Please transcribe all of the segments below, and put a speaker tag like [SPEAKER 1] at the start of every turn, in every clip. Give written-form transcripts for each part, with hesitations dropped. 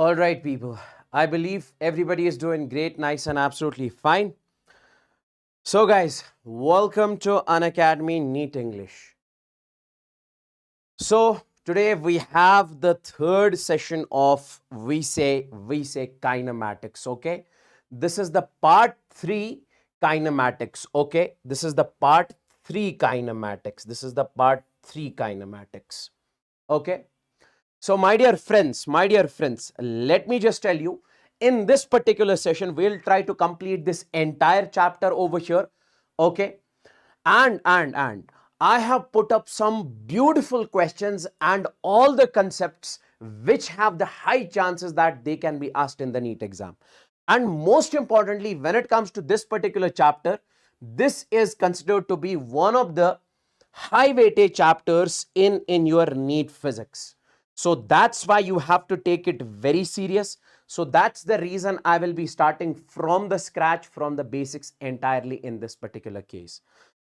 [SPEAKER 1] All right, people. I believe everybody is doing great, nice, and absolutely fine. So, guys, welcome to Unacademy NEET English. So, today we have the third session of we say kinematics. Okay, this is the part 3 kinematics. Okay, this is the part 3 kinematics. This is the part 3 kinematics. Okay. So, my dear friends, let me just tell you, in this particular session, we'll try to complete this entire chapter over here. Okay. And I have put up some beautiful questions and all the concepts which have the high chances that they can be asked in the NEET exam. And most importantly, when it comes to this particular chapter, this is considered to be one of the high weightage chapters in your NEET physics. So that's why you have to take it very serious. So that's the reason I will be starting from the scratch, from the basics entirely in this particular case.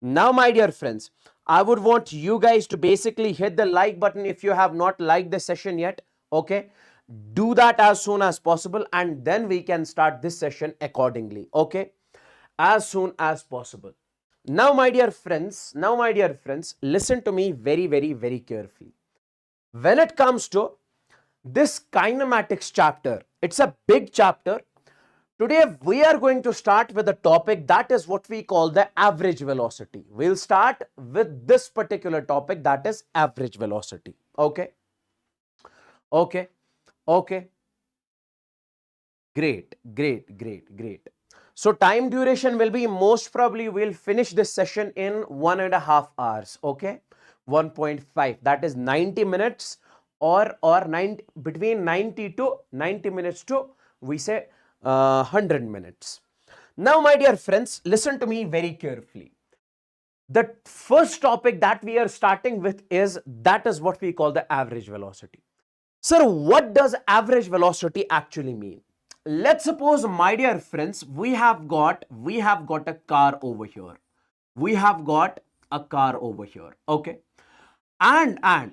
[SPEAKER 1] Now, my dear friends, I would want you guys to basically hit the like button if you have not liked the session yet. Okay, do that as soon as possible and then we can start this session accordingly. Okay, as soon as possible. Now, my dear friends, listen to me very, very carefully. When it comes to this kinematics chapter, it's a big chapter. Today we are going to start with a topic that is what we call the average velocity. We'll start with this particular topic, that is average velocity. Okay. Great. So time duration will be, most probably we'll finish this session in 1.5 hours. Okay. 1.5, that is 90 minutes or 90, between 90 minutes to we say 100 minutes. Now, my dear friends, listen to me very carefully. The first topic that we are starting with is what we call the average velocity. Sir, what does average velocity actually mean? Let's suppose, my dear friends, we have got a car over here. Okay. And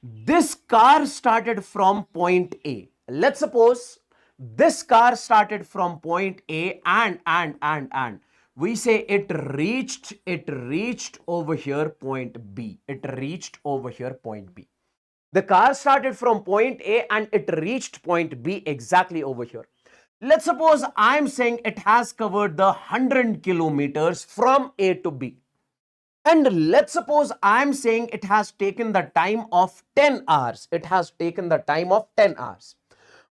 [SPEAKER 1] this car started from point A. Let's suppose this car started from point A and we say it reached over here point B. The car started from point A and it reached point B exactly over here. Let's suppose I'm saying it has covered the 100 kilometers from A to B. And let's suppose I'm saying it has taken the time of 10 hours.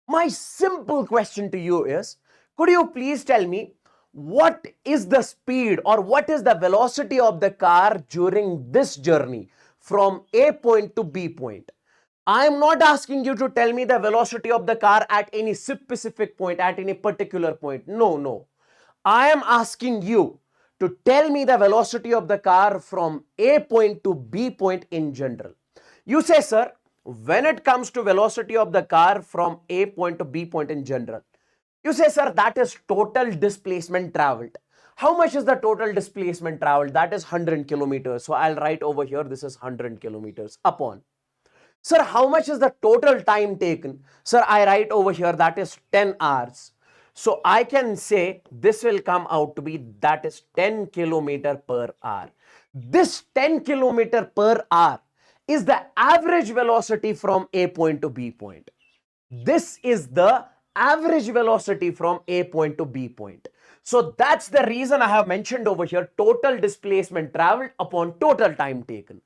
[SPEAKER 1] My simple question to you is, could you please tell me what is the speed or what is the velocity of the car during this journey from A point to B point? I am not asking you to tell me the velocity of the car at any specific point, at any particular point. No. I am asking you to tell me the velocity of the car from A point to B point in general. You say, sir, when it comes to velocity of the car from A point to B point in general, you say, sir, that is total displacement traveled. How much is the total displacement traveled? That is 100 kilometers. So I'll write over here, this is 100 kilometers upon. Sir, how much is the total time taken? Sir, I write over here, that is 10 hours. So I can say this will come out to be, that is 10 kilometer per hour. This 10 kilometer per hour is the average velocity from A point to B point. This is the average velocity from A point to B point. So that's the reason I have mentioned over here total displacement traveled upon total time taken.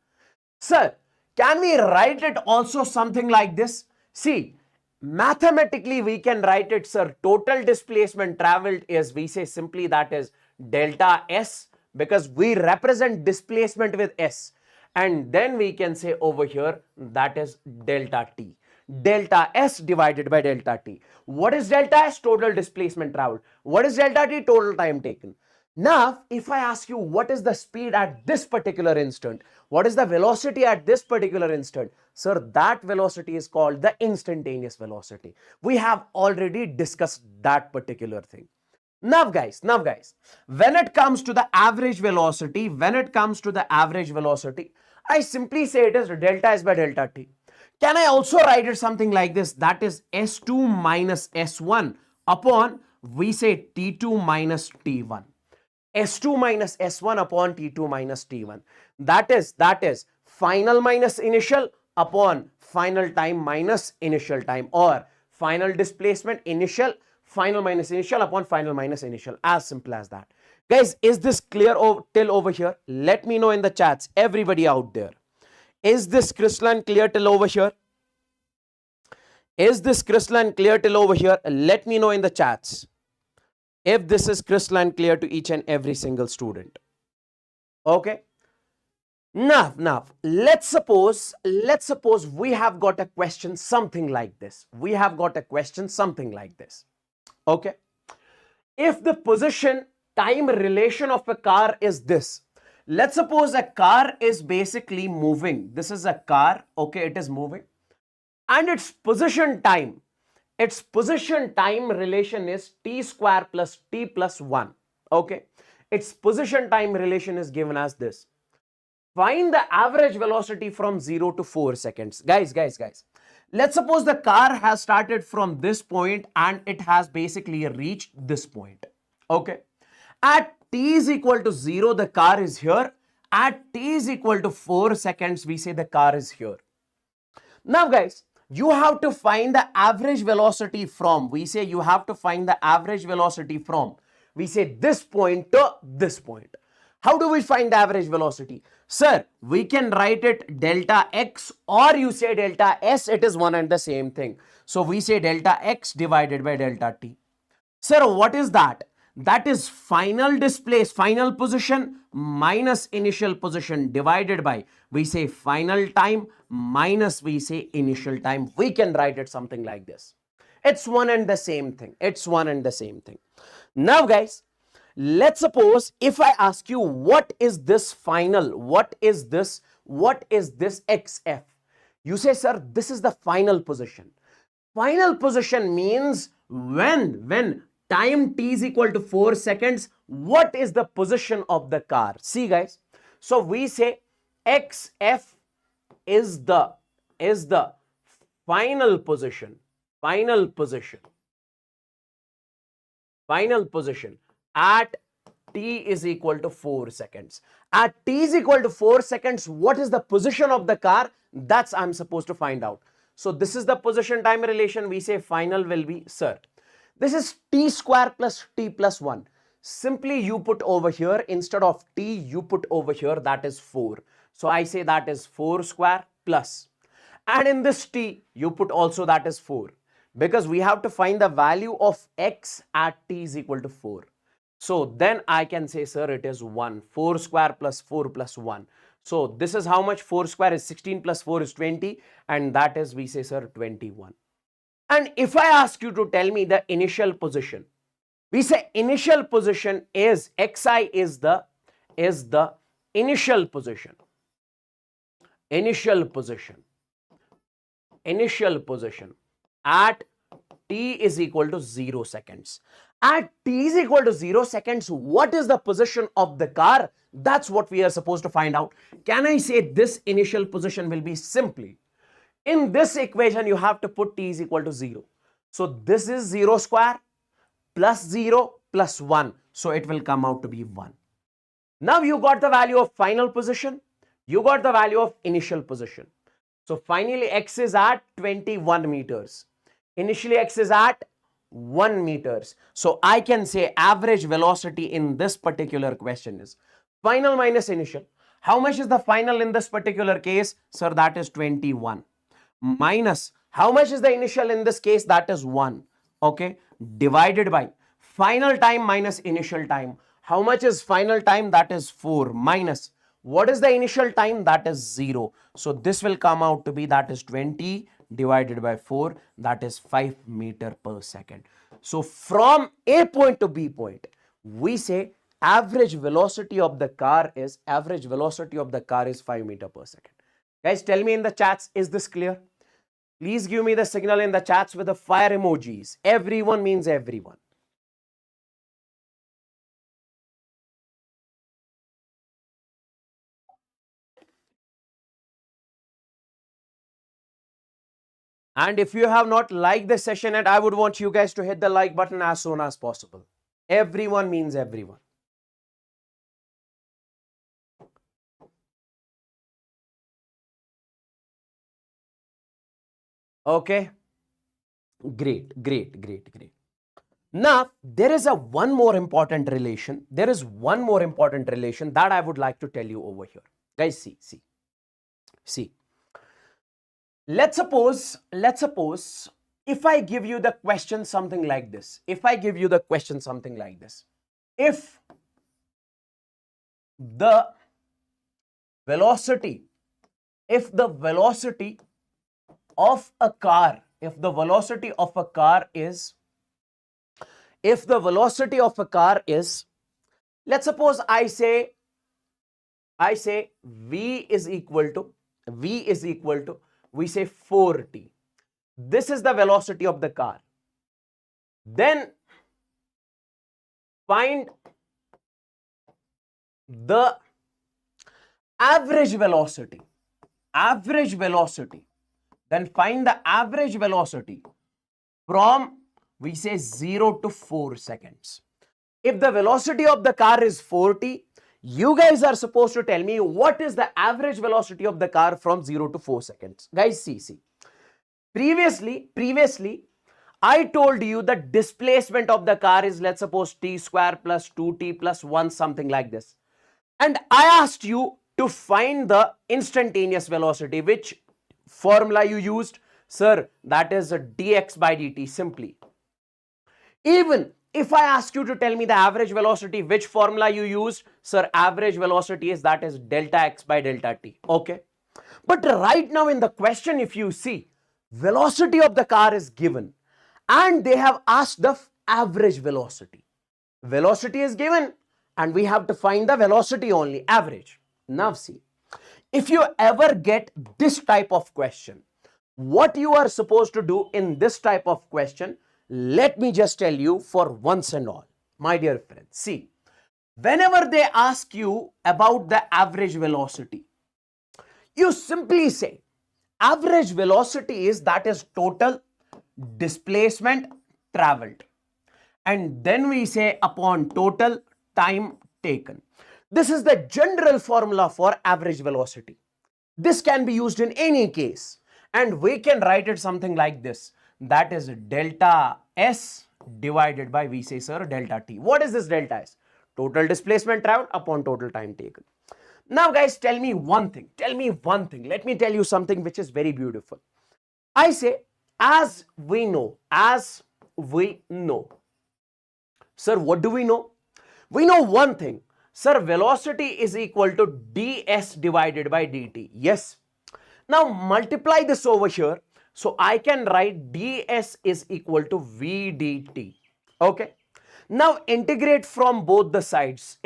[SPEAKER 1] Sir, can we write it also something like this? See, mathematically we can write it, sir, total displacement traveled is, we say simply that is delta S, because we represent displacement with S. And then we can say over here that is delta T. Delta S divided by delta T. What is delta S? Total displacement traveled. What is delta T? Total time taken. Now, if I ask you what is the speed at this particular instant, what is the velocity at this particular instant, sir, that velocity is called the instantaneous velocity. We have already discussed that particular thing. Now guys, when it comes to the average velocity, I simply say it is delta S by delta T. Can I also write it something like this? That is S2 minus S1 upon, we say, T2 minus T1. S2 minus S1 upon T2 minus T1. That is final minus initial upon final time minus initial time, or final displacement initial, final minus initial upon final minus initial. As simple as that. Guys, is this clear till over here? Let me know in the chats, everybody out there. Is this crystalline clear till over here? Is this crystalline clear till over here? Let me know in the chats if this is crystalline clear to each and every single student. Okay. Now, let's suppose we have got a question something like this. Okay. If the position time relation of a car is this, let's suppose a car is basically moving. This is a car, okay, it is moving, and its position time relation is t square plus t plus 1. Okay, its position time relation is given as this. Find the average velocity from 0 to 4 seconds. Guys, let's suppose the car has started from this point and it has basically reached this point. Okay, at t is equal to 0, the car is here. At t is equal to 4 seconds, we say the car is here. Now guys, you have to find the average velocity from, we say this point to this point. How do we find the average velocity? Sir, we can write it delta x, or you say delta s, it is one and the same thing. So we say delta x divided by delta t. Sir, what is that? That is final position minus initial position divided by, we say, final time minus, we say, initial time. We can write it something like this. It's one and the same thing. Now guys, let's suppose if I ask you, what is this final? What is this xf? You say, sir, this is the final position. Final position means when time t is equal to 4 seconds, what is the position of the car? See guys, so we say xf is the final position at t is equal to 4 seconds. At t is equal to 4 seconds, what is the position of the car? That's I'm supposed to find out. So this is the position time relation. We say final will be, sir, this is t square plus t plus 1. Simply you put over here, instead of t, you put over here, that is 4. So I say that is 4 square plus. And in this t, you put also that is 4. Because we have to find the value of x at t is equal to 4. So then I can say, sir, it is 1. 4 square plus 4 plus 1. So this is how much? 4 square is 16 plus 4 is 20. And that is, we say, sir, 21. And if I ask you to tell me the initial position, we say initial position is xi is the initial position. Initial position at t is equal to 0 seconds. At t is equal to 0 seconds, what is the position of the car? That's what we are supposed to find out. Can I say this initial position will be simply, in this equation, you have to put t is equal to 0. So this is 0 square plus 0 plus 1. So it will come out to be 1. Now you got the value of final position. You got the value of initial position. So finally x is at 21 meters. Initially x is at 1 meters. So I can say average velocity in this particular question is final minus initial. How much is the final in this particular case? Sir, that is 21. Minus, how much is the initial in this case? That is 1. Okay, divided by final time minus initial time. How much is final time? That is 4. Minus, what is the initial time? That is 0. So this will come out to be, that is 20 divided by 4, that is 5 meter per second. So from A point to B point, we say average velocity of the car is 5 meter per second. Guys, tell me in the chats, is this clear? Please give me the signal in the chats with the fire emojis. Everyone means everyone. And if you have not liked this session yet, I would want you guys to hit the like button as soon as possible. Everyone means everyone. Okay. Great, great, great, great. Now, there is one more important relation. There is one more important relation that I would like to tell you over here. Guys, see. Let's suppose if I give you the question something like this. If the velocity, if the velocity of a car, let's suppose I say v is equal to we say 4t. This is the velocity of the car. Then find the average velocity. Then find the average velocity from, we say, 0 to 4 seconds. If the velocity of the car is 40, you guys are supposed to tell me what is the average velocity of the car from 0 to 4 seconds. Guys, see. Previously, I told you the displacement of the car is, let's suppose, t square plus 2t plus 1, something like this. And I asked you to find the instantaneous velocity. Which formula you used? Sir, that is dx by dt simply. Even if I ask you to tell me the average velocity, which formula you used? Sir, average velocity is delta x by delta t. Okay. But right now in the question, if you see, velocity of the car is given and they have asked the average velocity. Velocity is given and we have to find the velocity only, average. Now see, if you ever get this type of question, what you are supposed to do in this type of question, let me just tell you for once and all. My dear friends, see, whenever they ask you about the average velocity, you simply say average velocity is total displacement traveled, and then we say upon total time taken. This is the general formula for average velocity. This can be used in any case, and we can write it something like this. That is delta S divided by, we say, sir, delta T. What is this delta S? Total displacement traveled upon total time taken. Now, guys, tell me one thing. Let me tell you something which is very beautiful. I say, as we know. Sir, what do we know? We know one thing. Sir, velocity is equal to ds divided by dt. Yes. Now, multiply this over here. So, I can write ds is equal to v dt. Okay. Now, integrate from both the sides.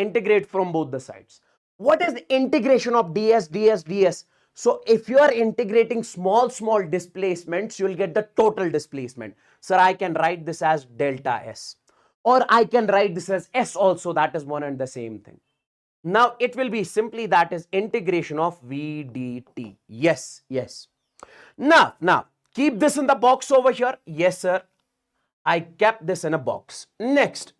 [SPEAKER 1] What is the integration of ds? So, if you are integrating small displacements, you will get the total displacement. Sir, I can write this as delta S. Or I can write this as S also. That is one and the same thing. Now, it will be simply that is integration of v dt. Yes. Now, keep this in the box over here. Yes, sir. I kept this in a box. Next.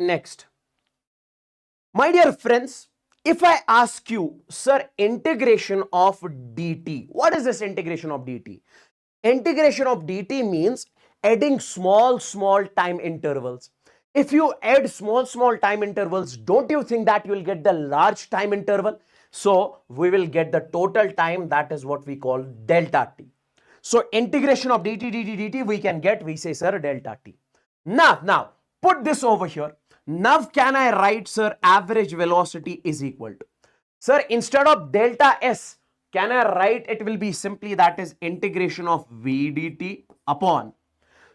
[SPEAKER 1] My dear friends, if I ask you, sir, integration of dt. What is this integration of dt? Integration of dt means adding small time intervals. If you add small time intervals, don't you think that you will get the large time interval? So, we will get the total time, that is what we call delta t. So, integration of dt, we can get, we say, sir, delta t. Now, put this over here. Now, can I write, sir, average velocity is equal to? Sir, instead of delta S, can I write it will be simply that is integration of v dt upon.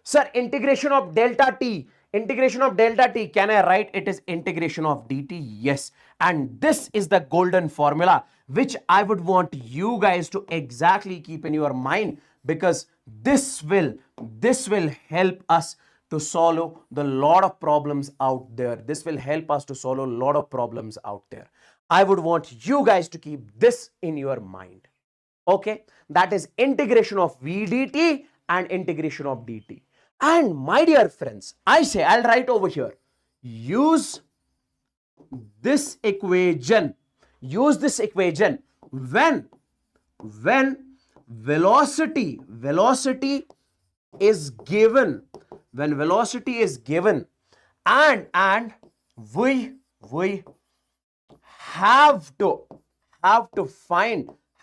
[SPEAKER 1] Sir, integration of delta t, can I write it is integration of dt? Yes. And this is the golden formula which I would want you guys to exactly keep in your mind, because this will help us to solve the lot of problems out there. I would want you guys to keep this in your mind. Okay, that is integration of v dt and integration of dt. And my dear friends, I say, I'll write over here, use this equation when velocity is given, and we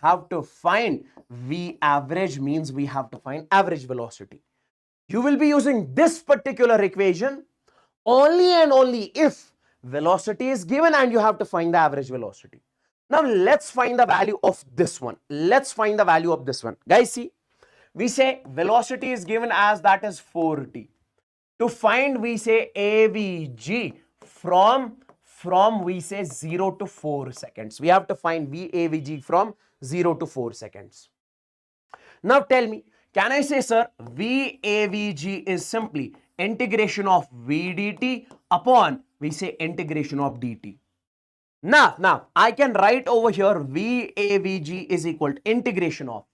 [SPEAKER 1] have to find v average, means we have to find average velocity. You will be using this particular equation only and only if velocity is given and you have to find the average velocity. Now let's find the value of this one. Guys, see, we say velocity is given as that is 4t. To find, we say avg from we say 0 to 4 seconds. We have to find avg from 0 to 4 seconds. Now tell me, can I say, sir, VAVG is simply integration of VDT upon, we say, integration of dt. Now, I can write over here VAVG is equal to integration of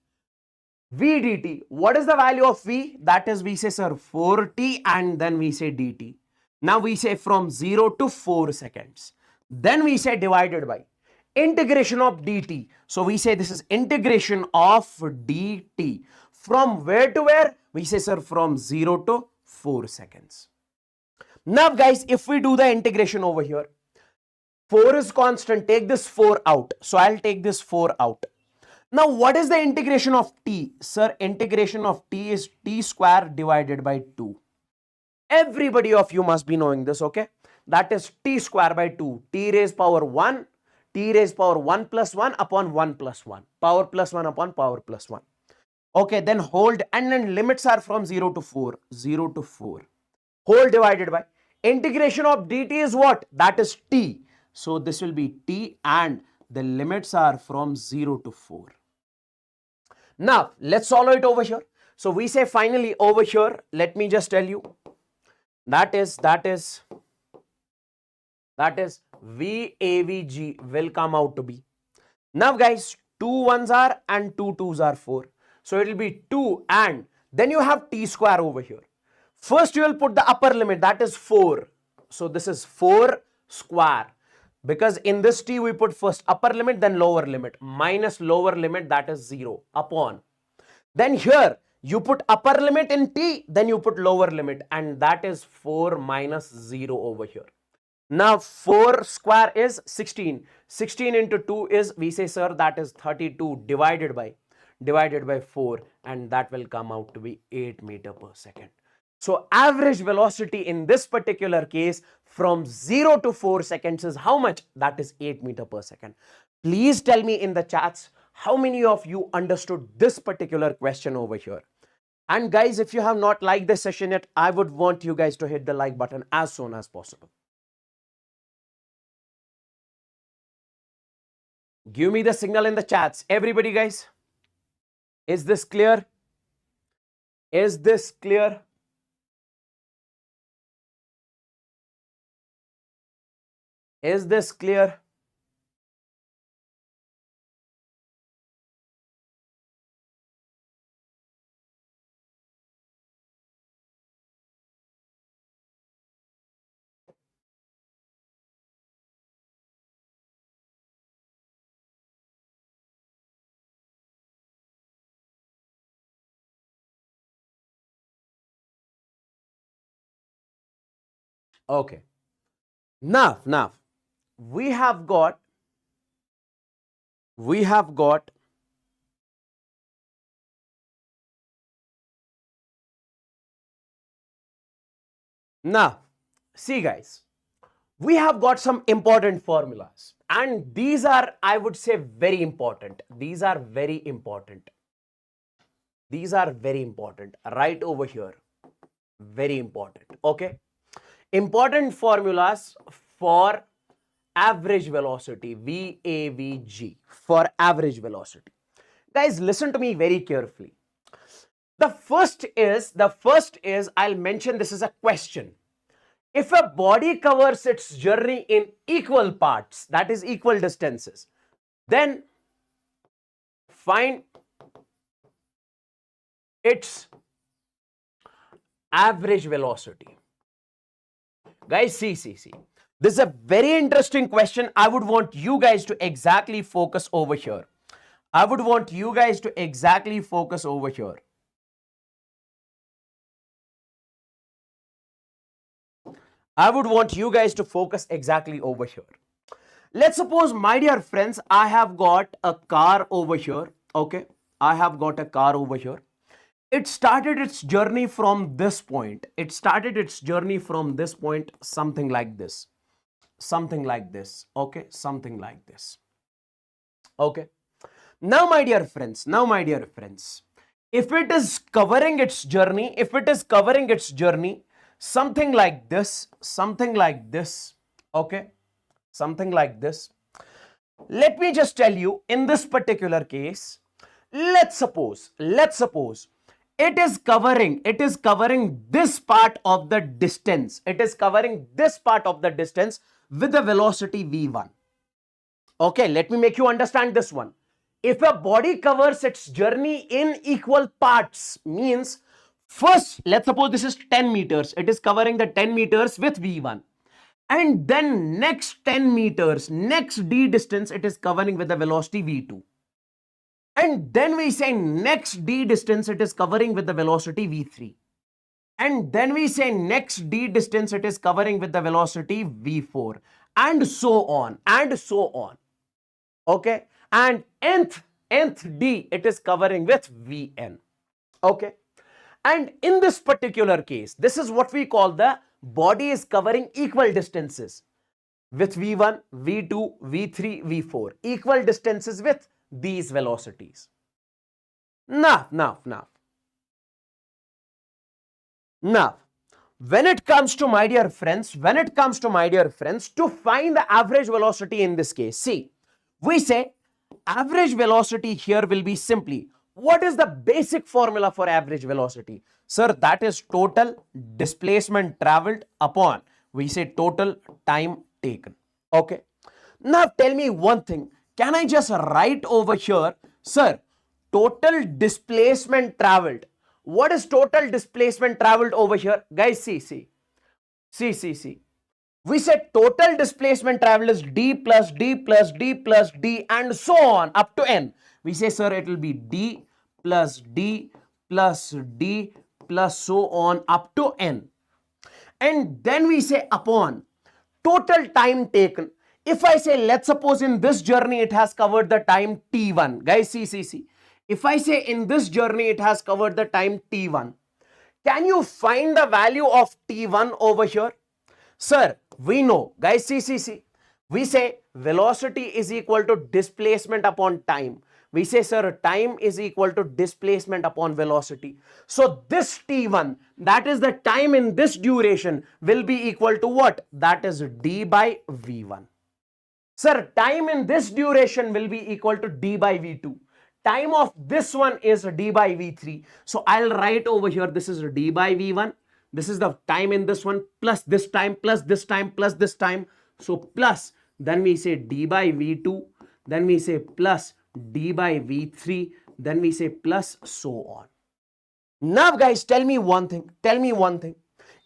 [SPEAKER 1] VDT. What is the value of V? That is, we say, sir, 4t, and then we say dt. Now we say from 0 to 4 seconds. Then we say divided by integration of dt. So we say this is integration of dt. From where to where? We say, sir, from 0 to 4 seconds. Now, guys, if we do the integration over here, 4 is constant. Take this 4 out. So I'll take this 4 out. Now, what is the integration of t? Sir, integration of t is t square divided by 2. Everybody of you must be knowing this, okay? That is t square by 2. T raised power 1. T raised power 1 plus 1 upon 1 plus 1. Power plus 1 upon power plus 1. Okay, then hold, and then limits are from 0 to 4. 0 to 4. Whole divided by integration of dt is what? That is t. So this will be t, and the limits are from 0 to 4. Now, let's solve it over here. So we say finally over here, let me just tell you, that is VAVG will come out to be. Now guys, 2 1s are and 2 2s are 4. So it will be 2, and then you have t square over here. First you will put the upper limit, that is 4. So this is 4 square. Because in this t we put first upper limit, then lower limit, minus lower limit, that is 0, upon. Then here you put upper limit in t, then you put lower limit, and that is 4 minus 0 over here. Now 4 square is 16. 16 into 2 is, we say, sir, that is 32 divided by 4, and that will come out to be 8 meter per second. So average velocity in this particular case from 0 to 4 seconds is how much? That is 8 meter per second. Please tell me in the chats how many of you understood this particular question over here. And guys, if you have not liked this session yet, I would want you guys to hit the like button as soon as possible. Give me the signal in the chats. Everybody, guys. Is this clear? Is this clear? Is this clear? Okay. Now, we have got now, see guys, we have got some important formulas, and these are, I would say, very important. These are very important. These are very important. Right over here. Very important. Okay. Important formulas for average velocity, VAVG, for average velocity. Guys, listen to me very carefully. The first is, I'll mention this is a question. If a body covers its journey in equal parts, that is equal distances, then find its average velocity. Guys, see. This is a very interesting question. I would want you guys to exactly focus over here. I would want you guys to exactly focus over here. I would want you guys to focus exactly over here. Let's suppose, my dear friends, I have got a car over here. Okay, I have got a car over here. It started its journey from this point. It started its journey from this point, something like this. Something like this. Okay, something like this. Okay. Now, my dear friends, if it is covering its journey, something like this, okay, something like this. Let me just tell you, in this particular case, let's suppose it is covering this part of the distance. It is covering this part of the distance with the velocity v1. Okay, let me make you understand this one. If a body covers its journey in equal parts, means first, let's suppose this is 10 meters. It is covering the 10 meters with v1. And then next 10 meters, next d distance, it is covering with the velocity v2. And then we say next d distance, it is covering with the velocity v3. And then we say next d distance, it is covering with the velocity v4. And so on, Okay. And nth d, it is covering with vn. Okay. And in this particular case, this is what we call the body is covering equal distances with v1, v2, v3, v4. Equal distances with these velocities. Now, when it comes to, my dear friends, to find the average velocity in this case, see, we say average velocity here will be simply, what is the basic formula for average velocity? Sir, that is total displacement traveled upon, we say total time taken. Okay. Now tell me one thing. Can I just write over here, sir, total displacement traveled? What is total displacement traveled over here? Guys, see. We said total displacement travel is d plus d plus d plus d and so on up to n. We say, sir, it will be d plus d plus d plus so on up to n. And then we say upon total time taken. If I say, let's suppose in this journey it has covered the time t1. Guys, see. If I say in this journey it has covered the time t1, can you find the value of t1 over here? Sir, we know, guys, see. We say velocity is equal to displacement upon time. We say, sir, time is equal to displacement upon velocity. So this t1, that is the time in this duration, will be equal to what? That is d by v1. Sir, time in this duration will be equal to d by v2. Time of this one is d by v3. So I'll write over here, this is d by v1. This is the time in this one, plus this time, plus this time, plus this time. So plus, then we say d by v2, then we say plus d by v3, then we say plus so on. Now guys, tell me one thing.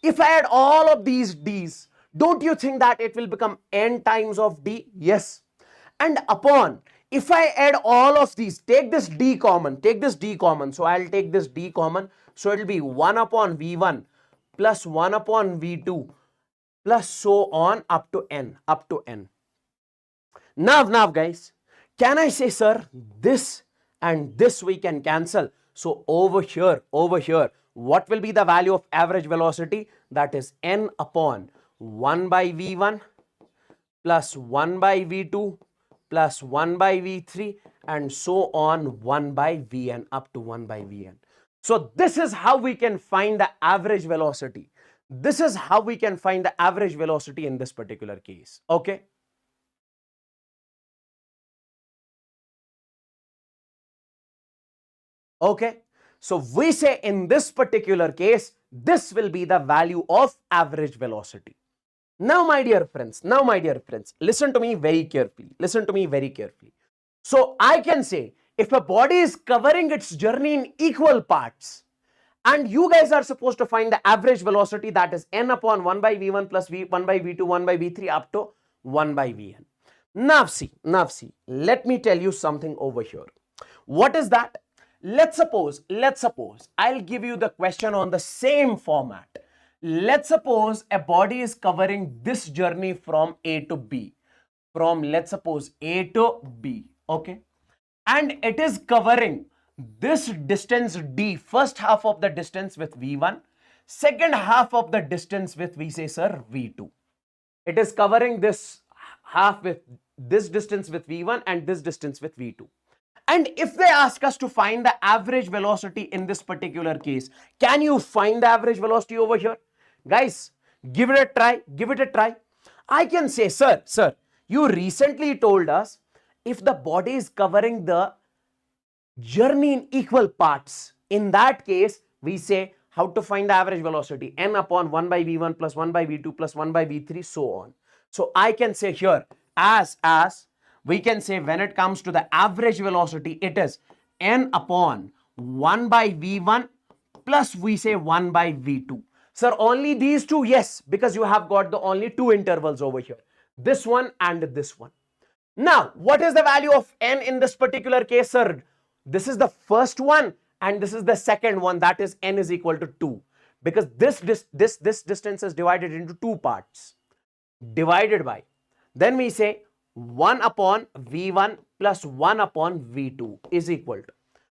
[SPEAKER 1] If I add all of these d's, don't you think that it will become n times of d? Yes. And upon, if I add all of these, take this d common. So I'll take this d common. So it will be 1 upon v1 plus 1 upon v2 plus so on up to n. Now guys, can I say, sir, this and this we can cancel? So over here, what will be the value of average velocity? That is n upon 1 by v1 plus 1 by v2 plus 1 by v3 and so on 1 by vn up to 1 by vn. So this is how we can find the average velocity. in this particular case. Okay. Okay. So we say in this particular case, this will be the value of average velocity. Now, my dear friends, listen to me very carefully. So I can say, if a body is covering its journey in equal parts And you guys are supposed to find the average velocity, that is n upon 1 by v1 plus v1 by v2, 1 by v3 up to 1 by vn. Now see, let me tell you something over here. What is that? Let's suppose, I'll give you the question on the same format. Let's suppose a body is covering this journey from A to B. From, let's suppose, A to B, okay? And it is covering this distance d, first half of the distance with v1, second half of the distance with, we say, sir, v2. It is covering this half with this distance with v1 and this distance with v2. And if they ask us to find the average velocity in this particular case, can you find the average velocity over here? Guys, give it a try. I can say, sir, you recently told us if the body is covering the journey in equal parts, in that case, we say how to find the average velocity, n upon 1 by v1 plus 1 by v2 plus 1 by v3, so on. So I can say here, as we can say when it comes to the average velocity, it is n upon 1 by v1 plus, we say, 1 by v2. Sir, only these two? Yes, because you have got the only two intervals over here, this one and this one. Now, what is the value of n in this particular case, sir? This is the first one and this is the second one, that is n is equal to 2, because this distance is divided into two parts, divided by, then we say 1 upon v1 plus 1 upon v2 is equal to,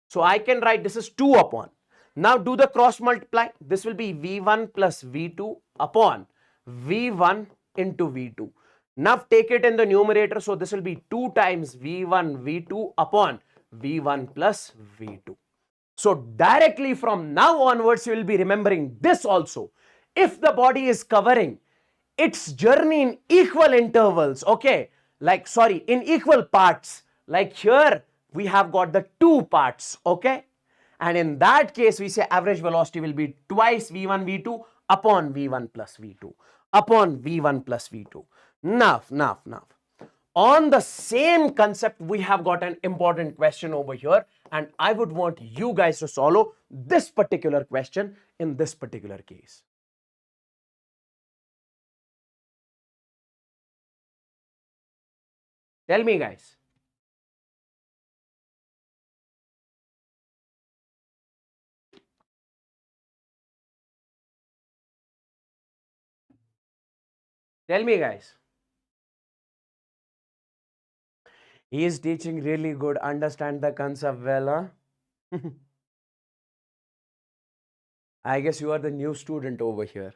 [SPEAKER 1] so I can write this is 2 upon, now do the cross multiply, this will be v1 plus v2 upon v1 into v2. Now take it in the numerator, so this will be 2 times v1 v2 upon v1 plus v2. So directly from now onwards, you will be remembering this also. If the body is covering its journey in equal intervals, okay, like, sorry, in equal parts, like here we have got the two parts, okay, and in that case we say average velocity will be twice v1 v2 upon v1 plus v2 upon v1 plus v2. Now, on the same concept, we have got an important question over here, and I would want you guys to solve this particular question in this particular case. Tell me, guys. Tell me, guys. He is teaching really good. Understand the concept well, huh? I guess you are the new student over here.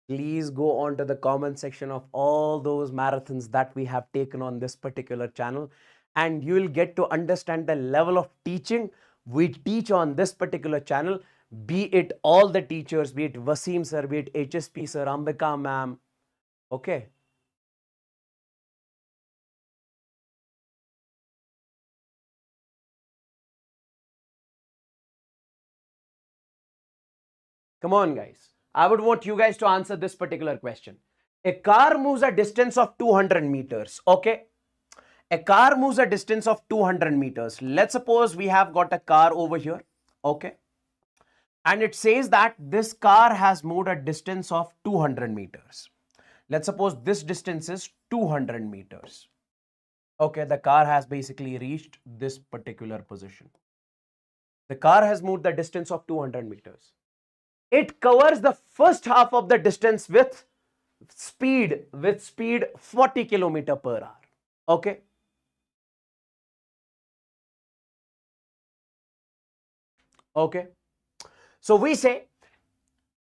[SPEAKER 1] Please go on to the comment section of all those marathons that we have taken on this particular channel, and you will get to understand the level of teaching we teach on this particular channel, be it all the teachers, be it Wasim sir, be it HSP sir, Ambika ma'am, okay. Come on, guys. I would want you guys to answer this particular question. A car moves a distance of 200 meters, okay? A car moves a distance of 200 meters. Let's suppose we have got a car over here, okay? And it says that this car has moved a distance of 200 meters. Let's suppose this distance is 200 meters. Okay, the car has basically reached this particular position. The car has moved the distance of 200 meters. It covers the first half of the distance with speed 40 kilometer per hour. Okay. Okay. So we say,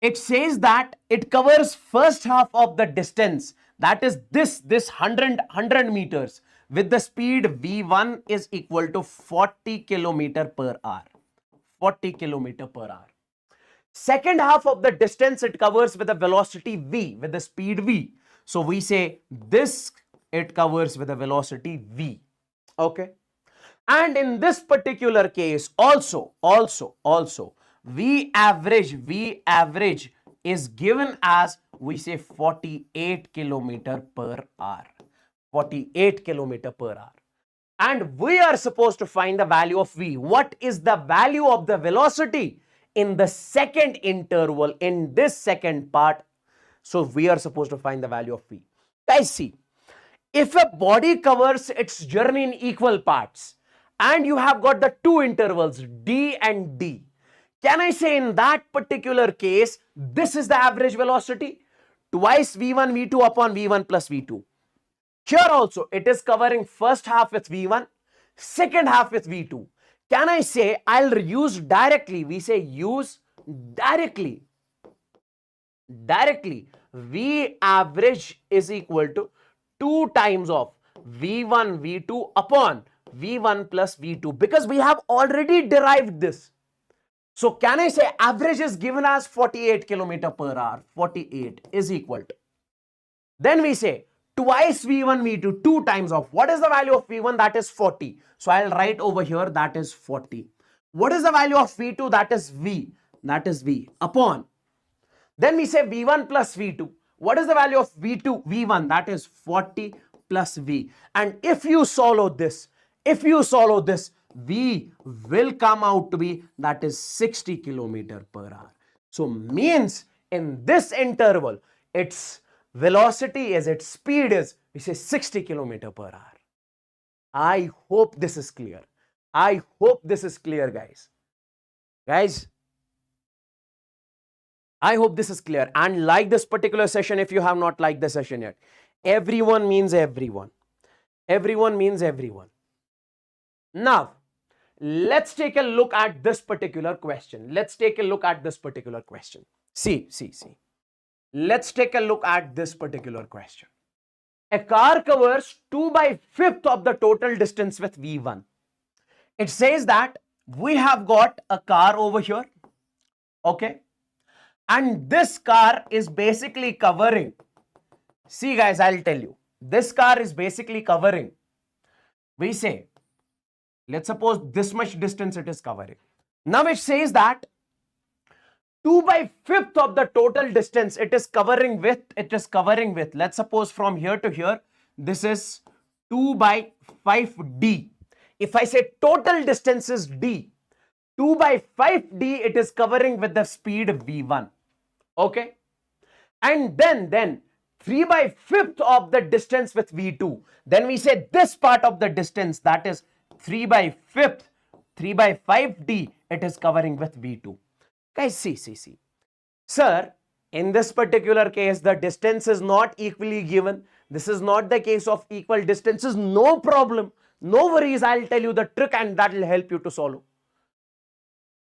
[SPEAKER 1] it says that it covers first half of the distance, that is this 100 meters with the speed v1 is equal to 40 kilometer per hour. 40 kilometer per hour. Second half of the distance it covers with a velocity v, with the speed v. So we say this it covers with a velocity v. Okay. And in this particular case also v average is given as, we say, 48 kilometer per hour. 48 kilometer per hour. And we are supposed to find the value of v. What is the value of the velocity in the second interval, in this second part. So we are supposed to find the value of V. Guys, see, if a body covers its journey in equal parts and you have got the two intervals D and D, can I say in that particular case, this is the average velocity? Twice V1, V2 upon V1 plus V2. Here also, it is covering first half with V1, second half with V2. Can I say I'll use directly? We say use directly. V average is equal to 2 times of V1, V2 upon V1 plus V2, because we have already derived this. So can I say average is given as 48 km per hour? 48 is equal to. Then we say twice V1, V2, 2 times of. What is the value of V1? That is 40. So I'll write over here that is 40. What is the value of V2? That is V. That is V upon. Then we say V1 plus V2. What is the value of V2? V1. That is 40 plus V. And if you solve this, V will come out to be, that is 60 km per hour. So means in this interval, its velocity is, its speed is, we say 60 km per hour. I hope this is clear. I hope this is clear, guys. I hope this is clear. And like this particular session if you have not liked the session yet. Everyone means everyone. Everyone means everyone. Now, let's take a look at this particular question. Let's take a look at this particular question. See. Let's take a look at this particular question. A car covers 2/5 of the total distance with V1. It says that we have got a car over here. Okay. And this car is basically covering. See guys, I'll tell you. This car is basically covering. We say, let's suppose this much distance it is covering. Now it says that 2/5 of the total distance it is covering with, let's suppose from here to here, this is 2/5D. If I say total distance is D, 2/5D it is covering with the speed V1. Okay. And then 3/5 of the distance with V2. Then we say this part of the distance, that is 3/5D, it is covering with V2. Guys, see. Sir, in this particular case, the distance is not equally given. This is not the case of equal distances. No problem. No worries. I'll tell you the trick and that will help you to solve.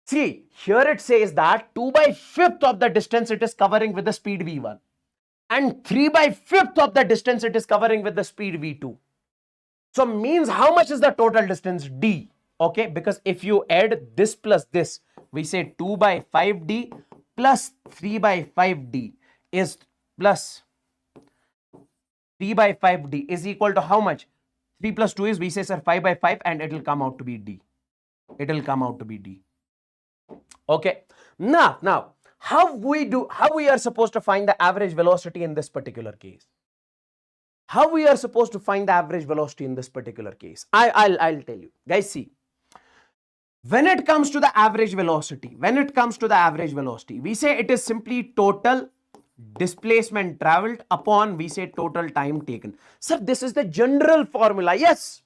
[SPEAKER 1] See, here it says that 2/5 of the distance it is covering with the speed V1. And 3/5 of the distance it is covering with the speed V2. So means how much is the total distance? D. Okay, because if you add this plus this, we say 2/5D plus 3/5D is plus 3/5D is equal to how much? 3 plus 2 is, we say, sir, 5/5, and it will come out to be D. It will come out to be D. Okay. Now, how we are supposed to find the average velocity in this particular case? How we are supposed to find the average velocity in this particular case? I'll tell you. Guys, see. When it comes to the average velocity, we say it is simply total displacement traveled upon, we say, total time taken. Sir, this is the general formula. Yes.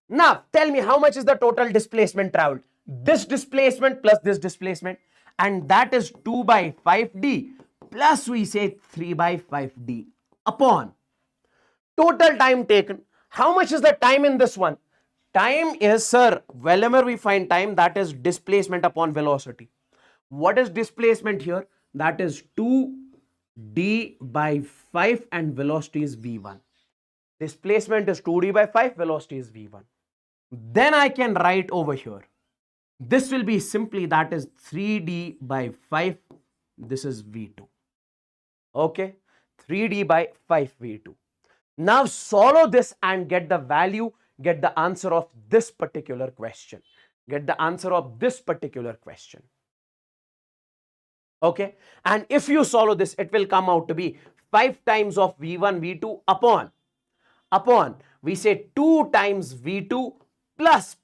[SPEAKER 1] Now, tell me how much is the total displacement traveled? This displacement plus this displacement, and that is 2/5D plus, we say, 3/5D upon total time taken. How much is the time in this one? Time is, sir, whenever we find time, that is displacement upon velocity. What is displacement here? That is 2D/5 and velocity is V1. Displacement is 2D/5, velocity is V1. Then I can write over here. This will be simply, that is 3D/5. This is V2. Okay. 3D/5 V2. Now solve this and get the value, get the answer of this particular question. Okay. And if you solve this, it will come out to be 5 times of V1, V2 upon, we say 2 times V2 plus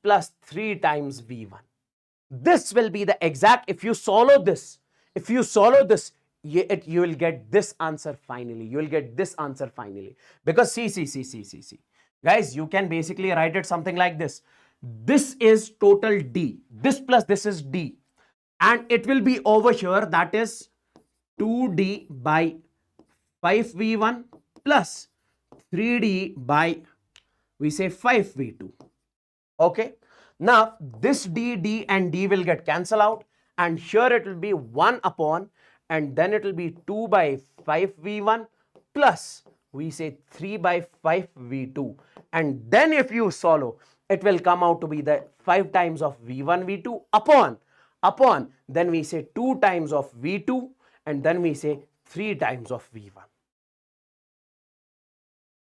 [SPEAKER 1] 3 times V1. This will be the exact, if you solve this, you will get this answer finally. You will get this answer finally. Because see. Guys, you can basically write it something like this. This is total D. This plus this is D. And it will be over here, that is 2D by 5V1 plus 3D by, we say 5V2. Okay. Now, this D and D will get cancelled out. And here it will be 1 upon, and then it will be 2 by 5V1 plus, we say 3 by 5V2. And then if you solve, it will come out to be the 5 times of V1, V2 upon, then we say 2 times of V2, and then we say 3 times of V1.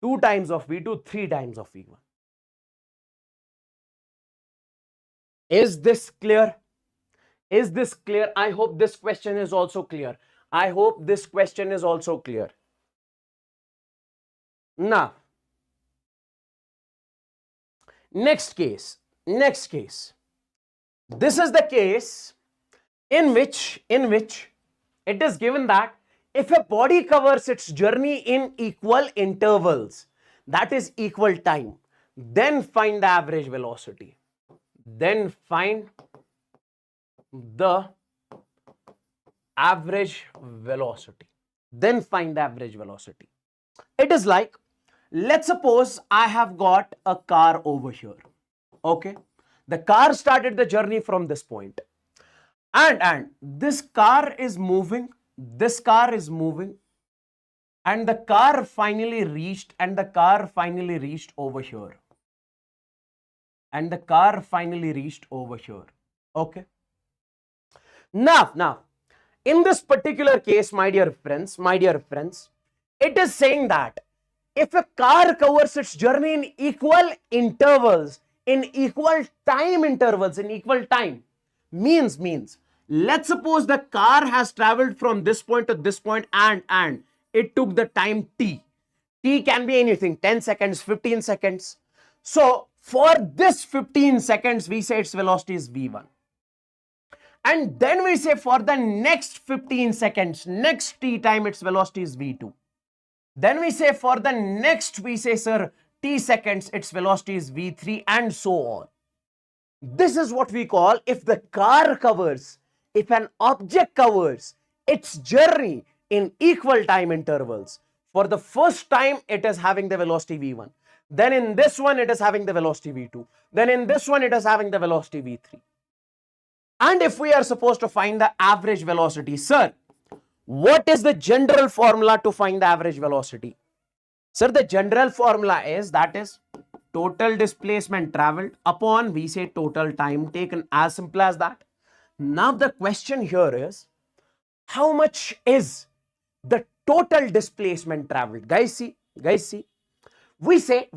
[SPEAKER 1] 2 times of V2, 3 times of V1. Is this clear? Is this clear? I hope this question is also clear. I hope this question is also clear. Now, next case. This is the case in which it is given that if a body covers its journey in equal intervals, that is equal time, then find the average velocity. Then find the average velocity. Then find the average velocity. It is like, let's suppose I have got a car over here. Okay. The car started the journey from this point. And this car is moving. This car is moving. And the car finally reached over here. And the car finally reached over here. Okay. Now, in this particular case, my dear friends, it is saying that if a car covers its journey in equal intervals, in equal time, means, let's suppose the car has traveled from this point to this point and it took the time T. T can be anything, 10 seconds, 15 seconds. So, for this 15 seconds, we say its velocity is V1. And then we say for the next 15 seconds, next T time, its velocity is V2. Then we say for the next, we say, sir, T seconds, its velocity is V3 and so on. This is what we call, if the car covers, if an object covers its journey in equal time intervals. For the first time, it is having the velocity V1. Then in this one, it is having the velocity V2. Then in this one, it is having the velocity V3. And if we are supposed to find the average velocity, sir, what is the general formula to find the average velocity? Sir, the general formula is, that is total displacement traveled upon, we say, total time taken, as simple as that. Now the question here is, how much is the total displacement traveled? Guys, see. We say,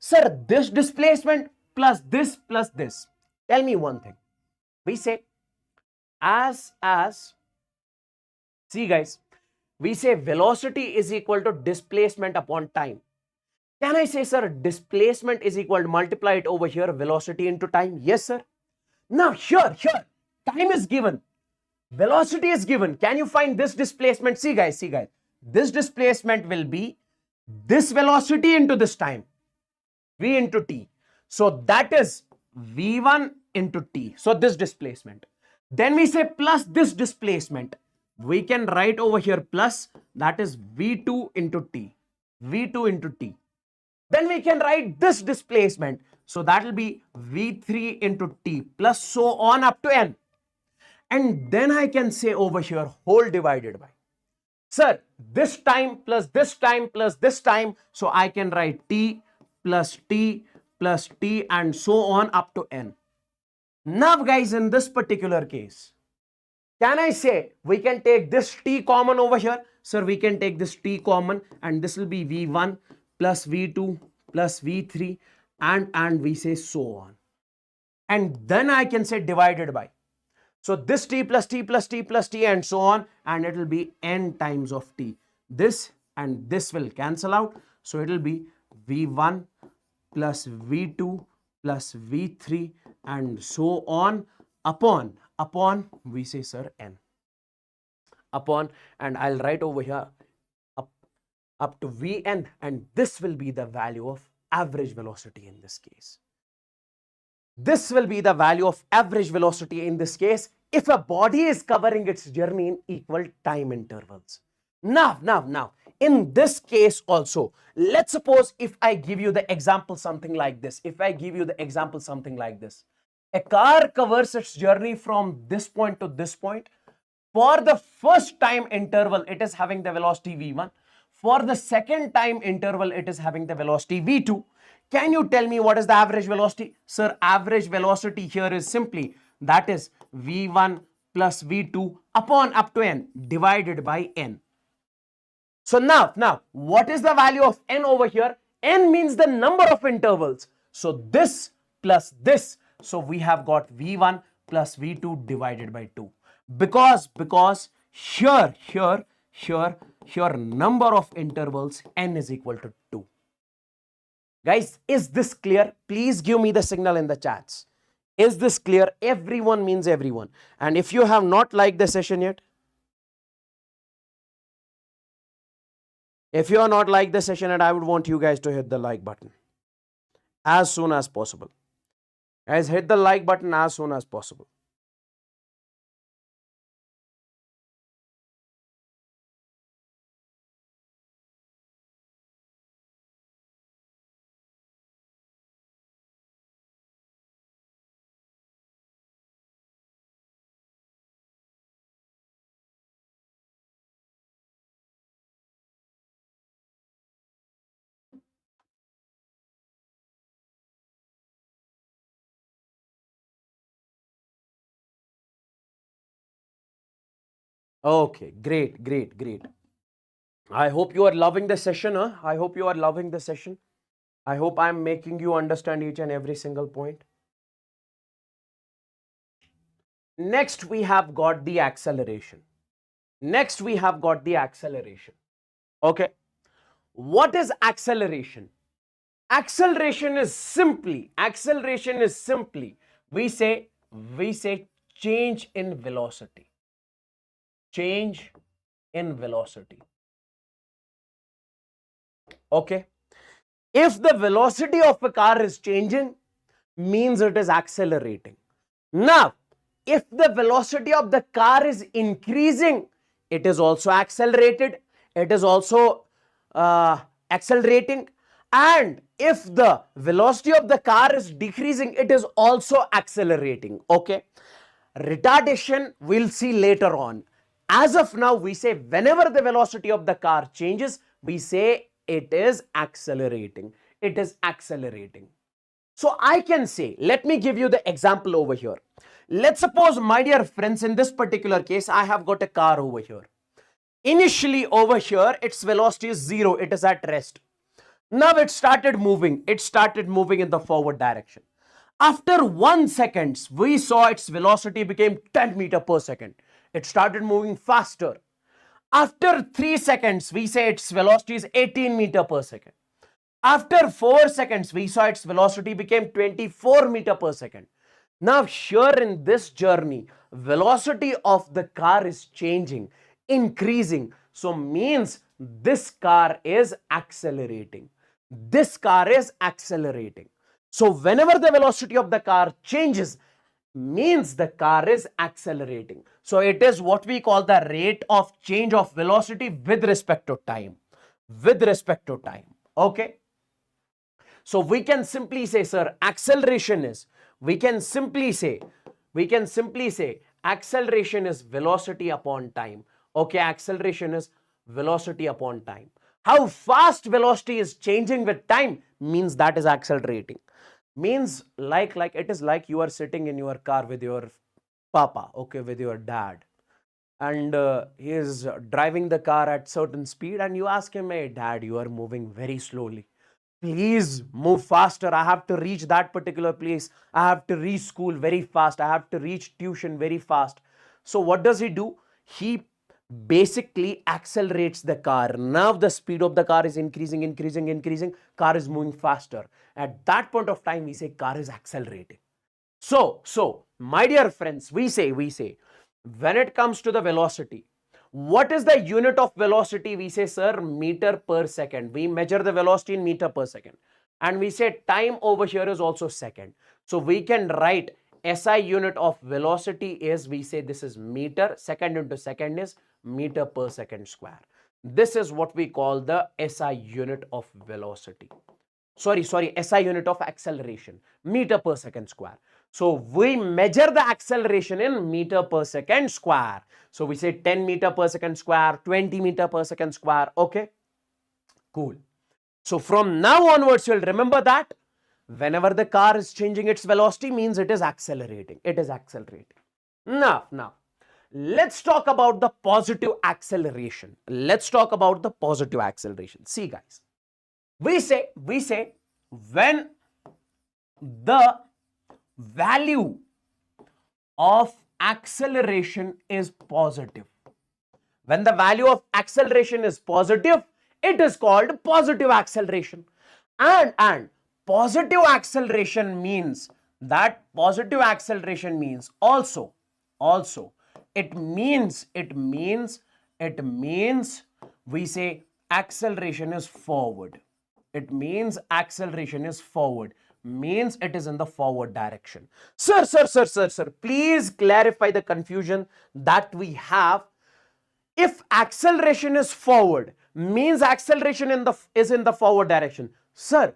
[SPEAKER 1] sir, this displacement plus this. Tell me one thing. We say, see guys, we say velocity is equal to displacement upon time. Can I say, sir, displacement is equal to multiply it over here, velocity into time? Yes, sir. Now here, time is given. Velocity is given. Can you find this displacement? See guys. This displacement will be this velocity into this time, V into T. So that is V1 into T. So this displacement. Then we say plus this displacement. We can write over here plus, that is V2 into T. V2 into T. Then we can write this displacement. So that will be V3 into T plus so on up to N. And then I can say over here whole divided by. Sir, this time plus this time plus this time. So I can write T plus T plus T and so on up to N. Now guys, in this particular case, can I say we can take this T common over here? Sir, we can take this T common and this will be V1 plus V2 plus V3 and we say so on. And then I can say divided by. So this T plus T plus T plus T and so on, and it will be N times of T. This and this will cancel out. So it will be V1 plus V2 plus V3 and so on upon we say, sir, n, upon, and I'll write over here up to Vn, and this will be the value of average velocity in this case. This will be the value of average velocity in this case if a body is covering its journey in equal time intervals. Now, in this case also, let's suppose if I give you the example something like this, a car covers its journey from this point to this point. For the first time interval, it is having the velocity v1. For the second time interval, it is having the velocity v2. Can you tell me what is the average velocity? Sir, average velocity here is simply, that is v1 plus v2 upon up to n divided by n. So now, what is the value of n over here? N means the number of intervals. So this plus this. So we have got v1 plus v2 divided by 2. Because here number of intervals n is equal to 2. Guys, is this clear? Please give me the signal in the chats. Is this clear? Everyone means everyone. And if you have not liked the session yet, if you are not liked the session yet, I would want you guys to hit the like button as soon as possible. Guys, hit the like button as soon as possible. Okay, great. I hope you are loving the session. I hope you are loving the session. I hope I'm making you understand each and every single point. Next, we have got the acceleration. Okay. What is acceleration? Acceleration is simply, we say change in velocity. Okay. If the velocity of a car is changing, means it is accelerating. Now, if the velocity of the car is increasing, it is also accelerated. It is also accelerating. And if the velocity of the car is decreasing, it is also accelerating. Okay. Retardation we'll see later on. As of now, we say whenever the velocity of the car changes, we say it is accelerating. So I can say, let me give you the example over here. Let's suppose, my dear friends, in this particular case, I have got a car over here. Initially over here, its velocity is 0. It is at rest. Now it started moving. in the forward direction. After 1 second, we saw its velocity became 10 meters per second. It started moving faster. After 3 seconds, we say its velocity is 18 meters per second. After 4 seconds, we saw its velocity became 24 meters per second. Now here in this journey, velocity of the car is changing, increasing. So means this car is accelerating. So whenever the velocity of the car changes, means the car is accelerating. So it is what we call the rate of change of velocity with respect to time. Okay. So we can simply say, sir, acceleration is, we can simply say acceleration is velocity upon time. Okay, acceleration is velocity upon time. How fast velocity is changing with time means that is accelerating. Means like it is like you are sitting in your car with your papa, okay, with your dad, and he is driving the car at certain speed, and you ask him, hey dad, you are moving very slowly, please move faster, I have to reach that particular place, I have to reach school very fast, I have to reach tuition very fast. So what does he do? He basically accelerates the car. Now the speed of the car is increasing, car is moving faster. At that point of time, we say car is accelerating. So My dear friends, we say, when it comes to the velocity, what is the unit of velocity? We say, sir, meter per second. We measure the velocity in meter per second. And we say time over here is also second. So we can write SI unit of velocity is, we say this is meter, second into second is meter per second square. This is what we call the SI unit of velocity. Sorry, SI unit of acceleration, meter per second square. So we measure the acceleration in meter per second square. So we say 10 meter per second square, 20 meter per second square. Okay, cool. So from now onwards, you'll remember that whenever the car is changing its velocity means it is accelerating. It is accelerating. Now, let's talk about the positive acceleration. Let's talk about the positive acceleration. See, guys, we say when the value of acceleration is positive, when the value of acceleration is positive, it is called positive acceleration. And positive acceleration means that also it means we say acceleration is forward. It means acceleration is forward, means it is in the forward direction. Sir, please clarify the confusion that we have. If acceleration is forward, means acceleration is in the forward direction. Sir,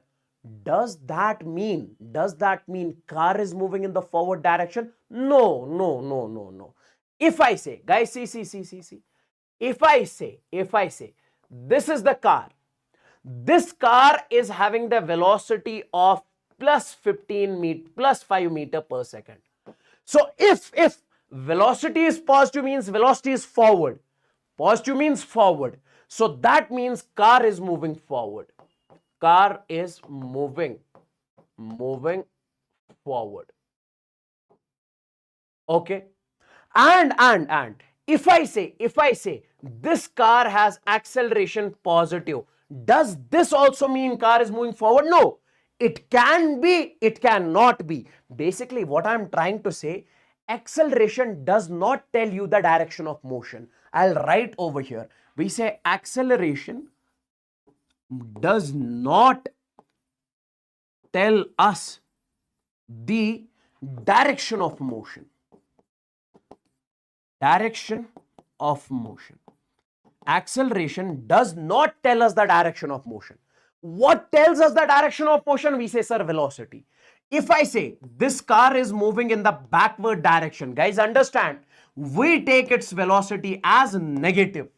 [SPEAKER 1] does that mean car is moving in the forward direction? No. If I say, guys, see. If I say, this is the car. This car is having the velocity of plus 5 meter per second. So if velocity is positive means velocity is forward. Positive means forward. So that means car is moving forward. Car is moving forward. Okay. And if I say this car has acceleration positive, does this also mean car is moving forward? No. It can be, it cannot be. Basically, what I'm trying to say, acceleration does not tell you the direction of motion. I'll write over here. We say acceleration does not tell us the direction of motion. Direction of motion. Acceleration does not tell us the direction of motion. What tells us the direction of motion? We say, sir, velocity. If I say this car is moving in the backward direction, guys, understand, we take its velocity as negative.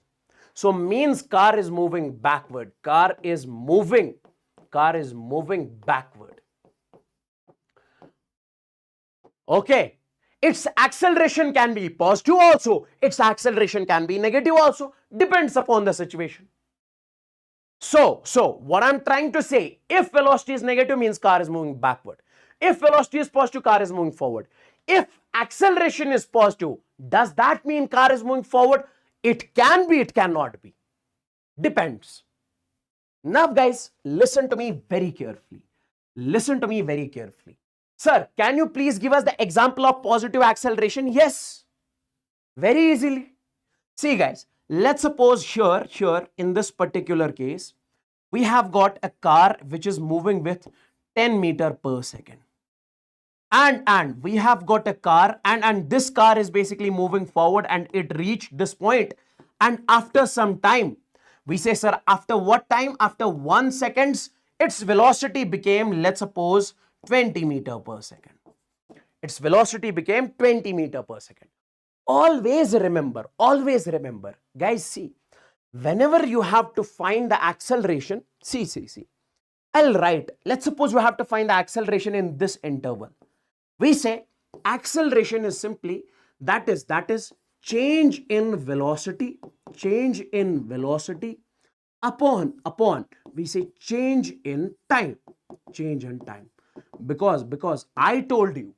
[SPEAKER 1] So means car is moving backward. Car is moving backward. Okay. Its acceleration can be positive also. Its acceleration can be negative also. Depends upon the situation. So what I'm trying to say, if velocity is negative means car is moving backward. If velocity is positive, car is moving forward. If acceleration is positive, does that mean car is moving forward? It can be, it cannot be. Depends. Now guys, listen to me very carefully. Sir, can you please give us the example of positive acceleration? Yes, very easily. See guys, let's suppose here in this particular case, we have got a car which is moving with 10 meter per second. And we have got a car and this car is basically moving forward and it reached this point. And after some time, we say, sir, after what time? After 1 second, its velocity became, let's suppose, 20 meter per second. Its velocity became 20 meter per second. Always remember, guys, see, whenever you have to find the acceleration, see, I'll write, let's suppose we have to find the acceleration in this interval. We say acceleration is simply, that is change in velocity upon, we say change in time. Because I told you,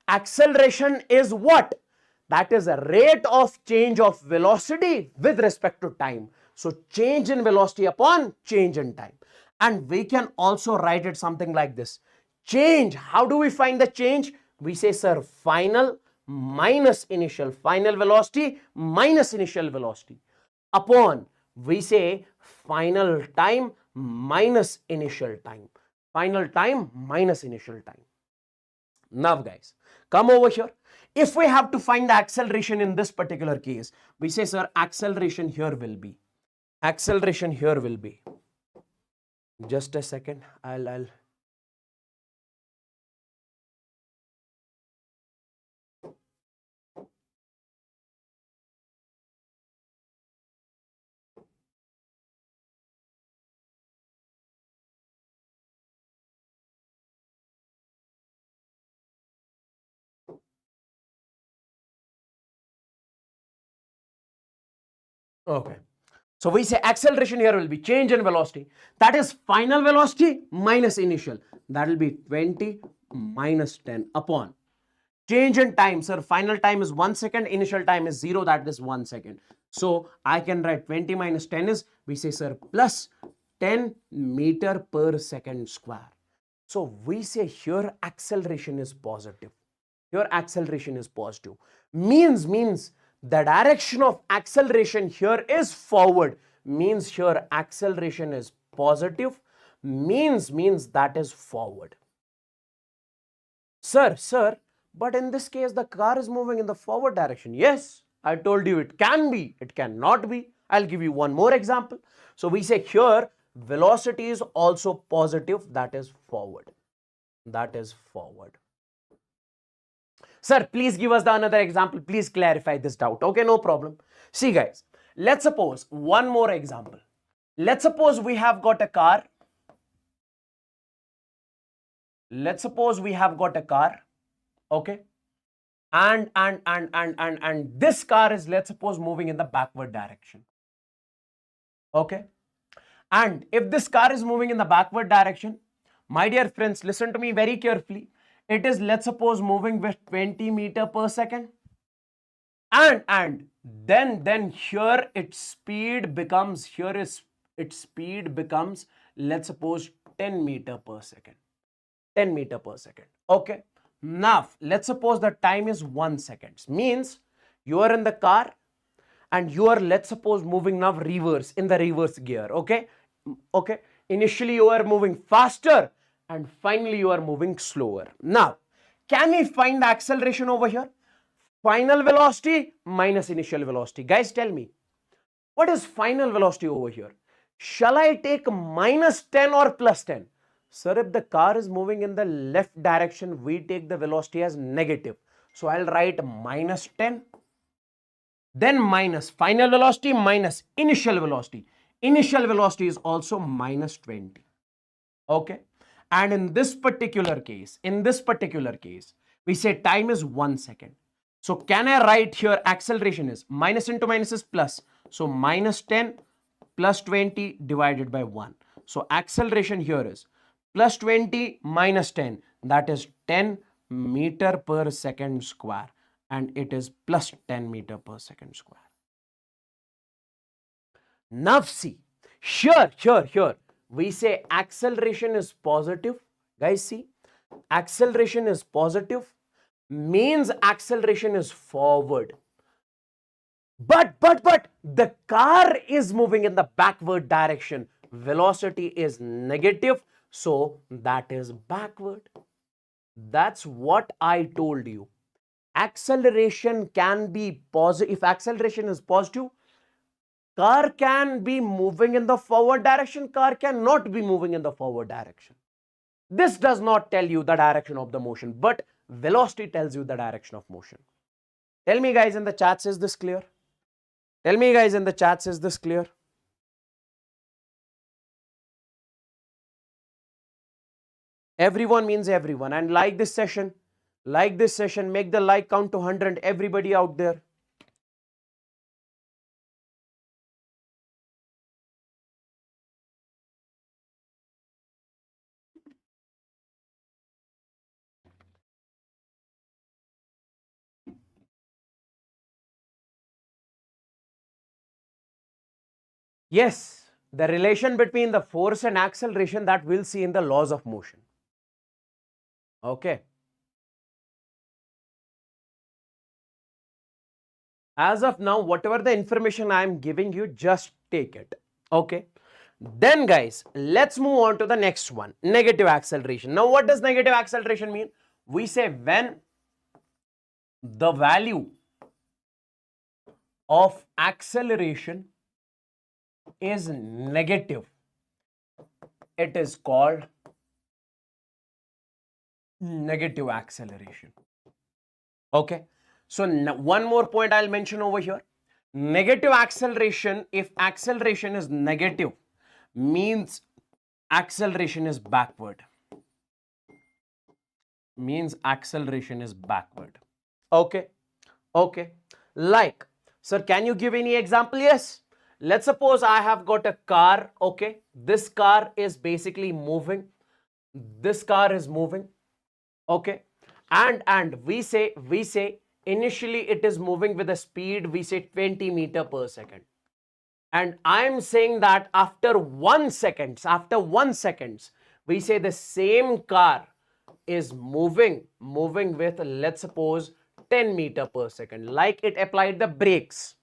[SPEAKER 1] acceleration is what? That is a rate of change of velocity with respect to time. So change in velocity upon change in time. And we can also write it something like this. Change, how do we find the change? We say, sir, final minus initial, final velocity minus initial velocity, upon, we say, final time minus initial time, final time minus initial time. Now guys, come over here. If we have to find the acceleration in this particular case, we say, sir, acceleration here will be, just a second, I'll okay. So we say acceleration here will be change in velocity. That is final velocity minus initial. That will be 20 minus 10 upon change in time. Sir, final time is 1 second, initial time is 0, that is 1 second. So I can write 20 minus 10 is, we say, sir, plus 10 meter per second square. So we say here acceleration is positive. Here acceleration is positive. Means the direction of acceleration here is forward. Means here acceleration is positive. Means that is forward. Sir, but in this case the car is moving in the forward direction. Yes, I told you it can be, it cannot be. I'll give you one more example. So we say here velocity is also positive, that is forward. That is forward. Sir, please give us the another example. Please clarify this doubt. Okay, no problem. See guys, let's suppose one more example. Let's suppose we have got a car. Let's suppose we have got a car. Okay. And this car is, let's suppose, moving in the backward direction. Okay. And if this car is moving in the backward direction, my dear friends, listen to me very carefully. It is, let's suppose, moving with 20 meter per second. And then here its speed becomes, let's suppose, 10 meter per second. 10 meter per second. Okay. Now, let's suppose the time is 1 second. Means you are in the car and you are, let's suppose, moving now reverse, in the reverse gear. Okay. Okay. Initially you are moving faster and finally you are moving slower. Now, can we find the acceleration over here? Final velocity minus initial velocity. Guys, tell me, what is final velocity over here? Shall I take minus 10 or plus 10? Sir, if the car is moving in the left direction, we take the velocity as negative. So I'll write minus 10. Then minus final velocity minus initial velocity. Initial velocity is also minus 20. Okay. And in this particular case, we say time is 1 second. So can I write here acceleration is minus into minus is plus. So minus 10 plus 20 divided by 1. So acceleration here is plus 20 minus 10, that is 10 meter per second square, and it is plus 10 meter per second square. Now see, here, we say acceleration is positive. Guys, see, acceleration is positive, means acceleration is forward. But the car is moving in the backward direction. Velocity is negative, so that is backward. That's what I told you. Acceleration can be positive. If acceleration is positive, car can be moving in the forward direction, car cannot be moving in the forward direction. This does not tell you the direction of the motion, but velocity tells you the direction of motion. Tell me guys in the chats, is this clear? Tell me guys in the chats, is this clear? Everyone means everyone. And like this session, make the like count to 100, everybody out there. Yes, the relation between the force and acceleration that we'll see in the laws of motion. Okay. As of now, whatever the information I am giving you, just take it. Okay. Then guys, let's move on to the next one, negative acceleration. Now, what does negative acceleration mean? We say when the value of acceleration is negative, it is called negative acceleration. Okay. So one more point I'll mention over here. Negative acceleration, if acceleration is negative, means acceleration is backward. Means acceleration is backward. Okay. Okay. Like, sir, can you give any example? Yes. Let's suppose I have got a car. Okay. This car is basically moving. This car is moving. Okay. And we say initially it is moving with a speed, we say 20 meter per second. And I'm saying that after 1 second, we say the same car is moving with, let's suppose, 10 meter per second, like it applied the brakes.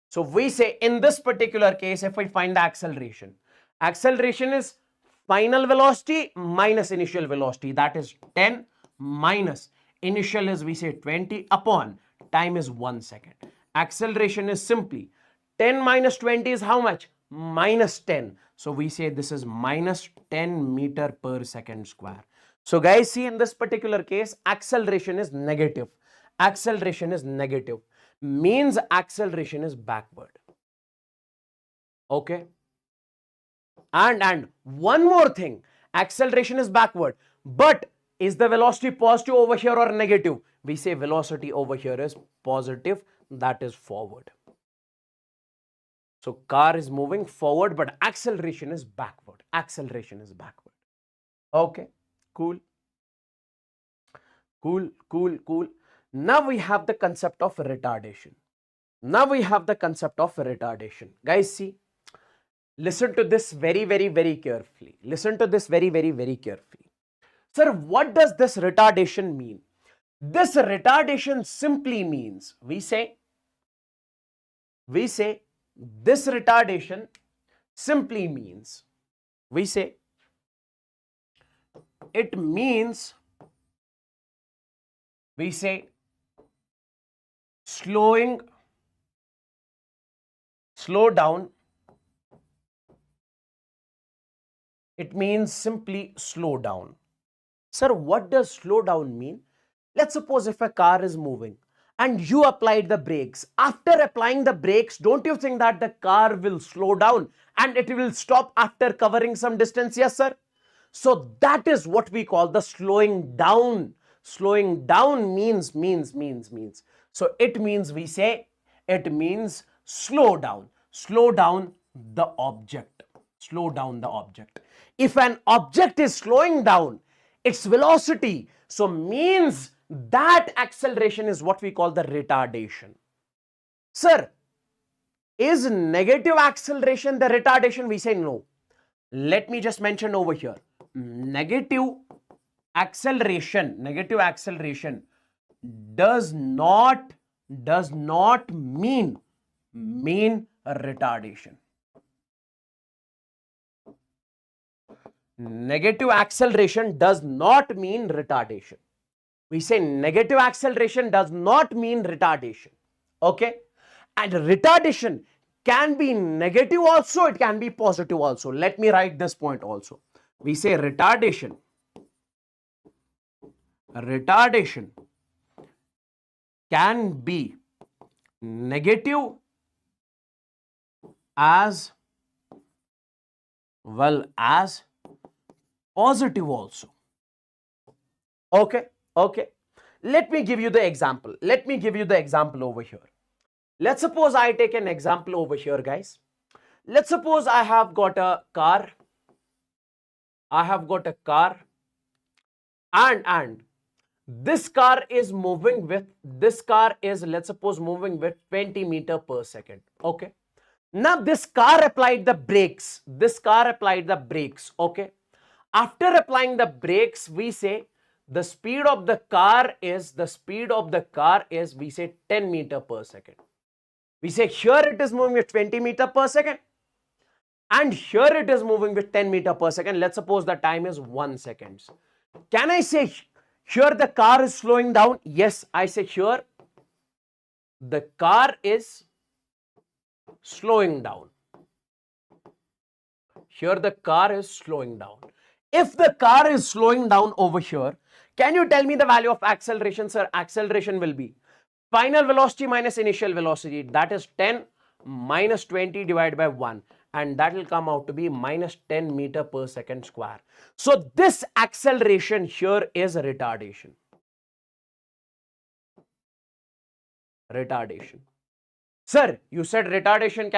[SPEAKER 1] So we say in this particular case, if we find the acceleration is final velocity minus initial velocity, that is 10 minus initial is, we say, 20 upon time is 1 second. Acceleration is simply 10 minus 20 is how much? Minus 10. So we say this is minus 10 meter per second square. So guys, see, in this particular case, acceleration is negative. Means acceleration is backward. Okay. And one more thing, acceleration is backward, but is the velocity positive over here or negative? We say velocity over here is positive, that is forward. So car is moving forward, but acceleration is backward. Okay, cool. Now we have the concept of retardation. Guys, see, listen to this very, very, very carefully. Sir, what does this retardation mean? This retardation simply means, we say this retardation simply means, it means, slow down. It means simply slow down. Sir, what does slow down mean? Let's suppose if a car is moving and you applied the brakes. After applying the brakes, don't you think that the car will slow down and it will stop after covering some distance? Yes, sir. So that is what we call the slowing down. Slowing down means. So it means, we say, it means slow down the object. If an object is slowing down its velocity, so means that acceleration is what we call the retardation. Sir, is negative acceleration the retardation? We say no. Let me just mention over here. Negative acceleration does not mean retardation. Negative acceleration does not mean retardation. We say negative acceleration does not mean retardation. Okay? And retardation can be negative also, it can be positive also. Let me write this point also. We say retardation can be negative as well as positive also. Okay. Let me give you the example. Over here. Let's suppose I take an example over here, guys. Let's suppose I have got a car. And this car is moving with, let's suppose, moving with 20 meter per second. Okay. Now this car applied the brakes. Okay. After applying the brakes, we say The speed of the car is, we say 10 meter per second. We say here it is moving with 20 meter per second and here it is moving with 10 meter per second. Let's suppose the time is 1 second. Can I say here the car is slowing down? Yes, I say here the car is slowing down. Here the car is slowing down. If the car is slowing down over here, can you tell me the value of acceleration, sir? Acceleration will be final velocity minus initial velocity. That is 10 minus 20 divided by 1. And that will come out to be minus 10 meter per second square. So this acceleration here is retardation. Retardation. Sir, you said retardation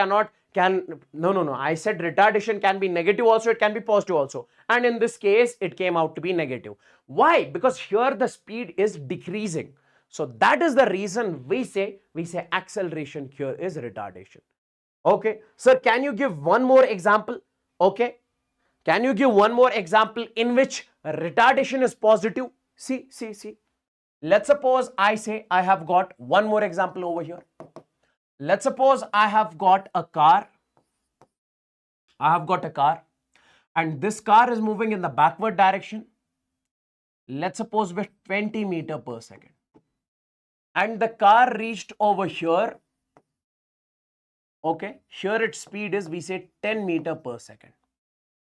[SPEAKER 1] no. I said retardation can be negative also, it can be positive also. And in this case, it came out to be negative. Why? Because here the speed is decreasing. So that is the reason we say acceleration here is retardation. Okay. Sir, can you give one more example? Okay. Can you give one more example in which retardation is positive? See. Let's suppose I say I have got one more example over here. Let's suppose I have got a car. And this car is moving in the backward direction. Let's suppose with 20 meter per second. And the car reached over here. Okay, here its speed is, we say 10 meter per second.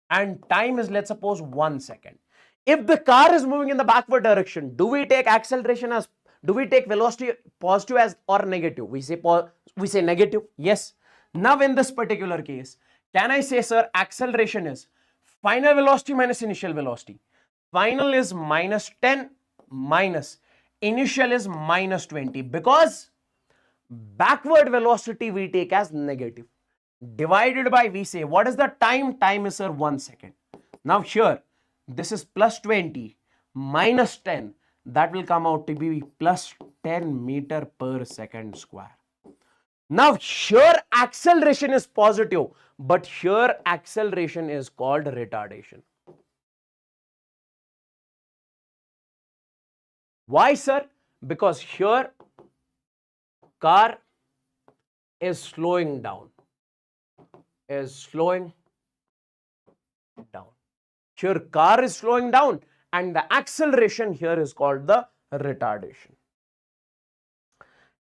[SPEAKER 1] And time is, let's suppose 1 second. If the car is moving in the backward direction, do we take acceleration as, do we take velocity positive as or negative? We say negative. Yes. Now in this particular case, can I say, sir, acceleration is final velocity minus initial velocity. Final is minus 10 minus initial is minus 20, because backward velocity we take as negative, divided by, we say, what is the time? Time is, sir, 1 second. Now here, this is plus 20 minus 10. That will come out to be plus 10 meter per second square. Now here acceleration is positive, but here acceleration is called retardation. Why, sir? Because here car is slowing down. Here car is slowing down, and the acceleration here is called the retardation.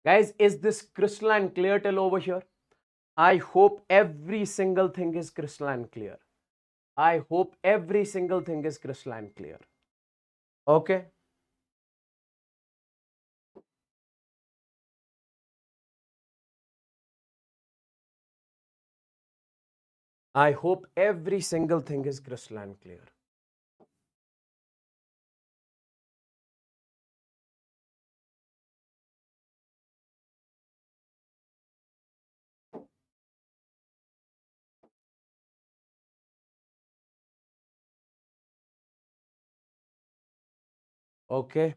[SPEAKER 1] Guys, is this crystalline clear till over here? I hope every single thing is crystalline clear. Okay. I hope every single thing is crystalline clear. Okay.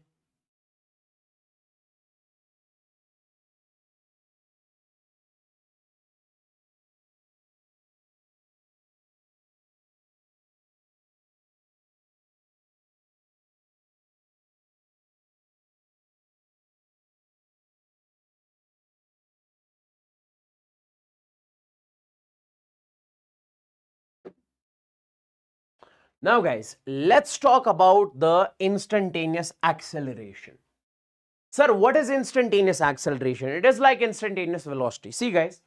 [SPEAKER 1] Now guys, let's talk about the instantaneous acceleration. Sir, what is instantaneous acceleration? It is like instantaneous velocity. See guys,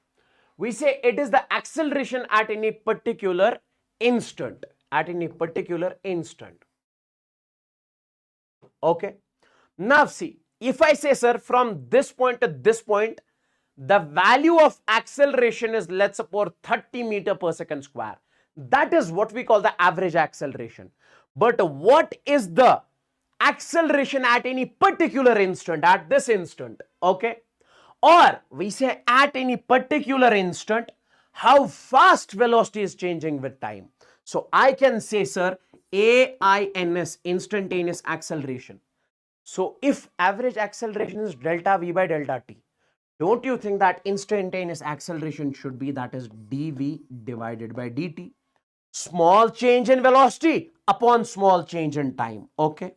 [SPEAKER 1] we say it is the acceleration at any particular instant. Okay. Now see, if I say, sir, from this point to this point, the value of acceleration is, let's suppose, 30 meter per second square. That is what we call the average acceleration. But what is the acceleration at any particular instant, at this instant? Okay. Or we say at any particular instant, how fast velocity is changing with time. So I can say, sir, AINS, instantaneous acceleration. So if average acceleration is delta V by delta T, don't you think that instantaneous acceleration should be, that is dV divided by dt? Small change in velocity upon small change in time. Okay.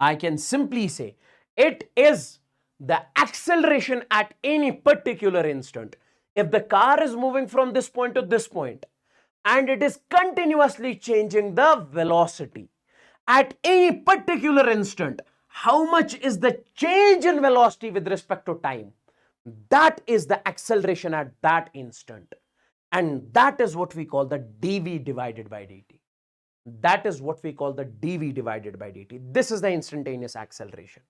[SPEAKER 1] I can simply say it is the acceleration at any particular instant. If the car is moving from this point to this point and it is continuously changing the velocity at any particular instant, how much is the change in velocity with respect to time? That is the acceleration at that instant. And that is what we call the dv divided by dt. That is what we call the dv divided by dt. This is the instantaneous acceleration.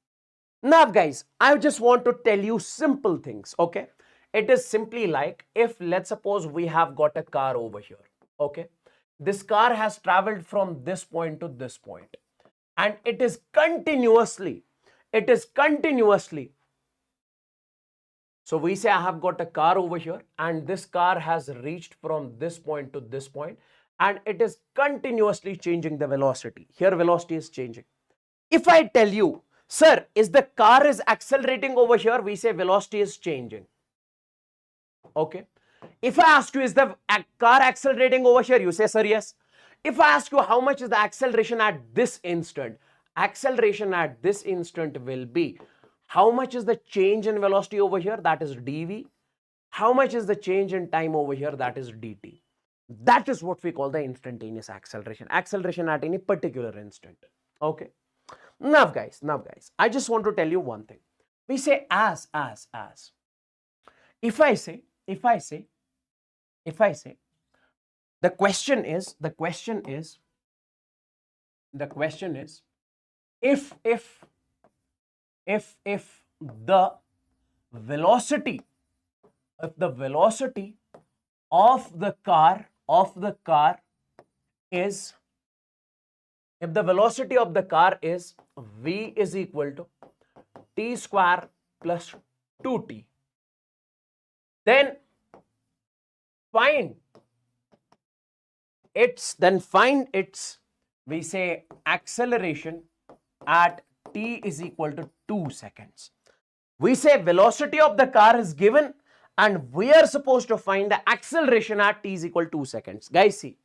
[SPEAKER 1] Now guys, I just want to tell you simple things, okay? It is simply like, if let's suppose we have got a car over here, okay? This car has traveled from this point to this point, and it is continuously, so we say I have got a car over here and this car has reached from this point to this point and it is continuously changing the velocity. Here velocity is changing. If I tell you, sir, is the car is accelerating over here, we say velocity is changing. Okay. If I ask you, is the car accelerating over here, you say, sir, yes. If I ask you how much is the acceleration at this instant, acceleration at this instant will be, how much is the change in velocity over here, that is dv. How much is the change in time over here, that is dt. That is what we call the instantaneous acceleration. Acceleration at any particular instant. Okay. Now guys, I just want to tell you one thing. We say as. If I say, the question is, if the velocity of the car is, if the velocity of the car is v is equal to t square plus 2t, then find its, we say acceleration at t is equal to 2 seconds. We say velocity of the car is given and we are supposed to find the acceleration at t is equal to 2 seconds. Guys, see,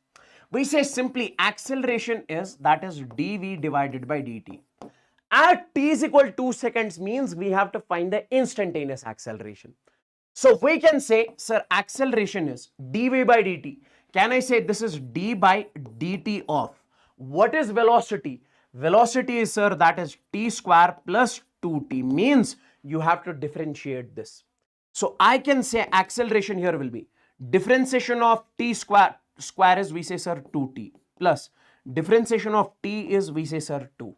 [SPEAKER 1] we say simply acceleration is, that is dv divided by dt. At t is equal to 2 seconds means we have to find the instantaneous acceleration. So we can say, sir, acceleration is dv by dt. Can I say this is d by dt of, what is velocity? Velocity is, sir, that is t square plus 2t, means you have to differentiate this. So I can say acceleration here will be differentiation of t square is, we say, sir, 2t, plus differentiation of t is, we say, sir, 2.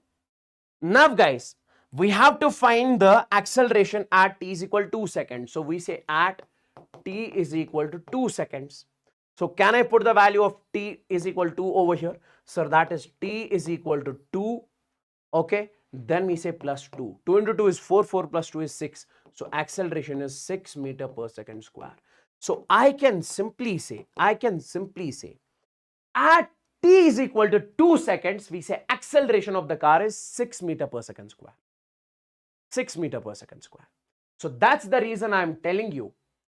[SPEAKER 1] Now guys, we have to find the acceleration at t is equal to 2 seconds. So we say at t is equal to 2 seconds. So can I put the value of t is equal to over here? Sir, that is t is equal to 2. Okay. Then we say plus 2. 2 into 2 is 4. 4 plus 2 is 6. So acceleration is 6 meter per second square. So I can simply say at t is equal to 2 seconds, we say acceleration of the car is 6 meter per second square. 6 meter per second square. So that's the reason I'm telling you,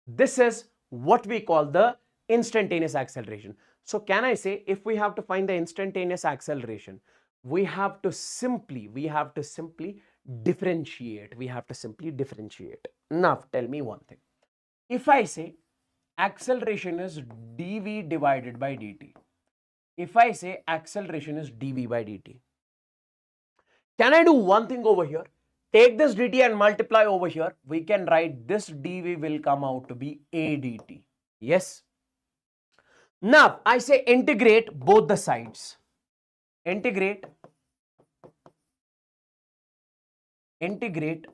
[SPEAKER 1] this is what we call the instantaneous acceleration. So can I say, if we have to find the instantaneous acceleration, we have to simply differentiate. Now tell me one thing. If I say acceleration is dv divided by dt, can I do one thing over here? Take this dt and multiply over here. We can write this dv will come out to be a dt. Yes. Now I say integrate both the sides. Integrate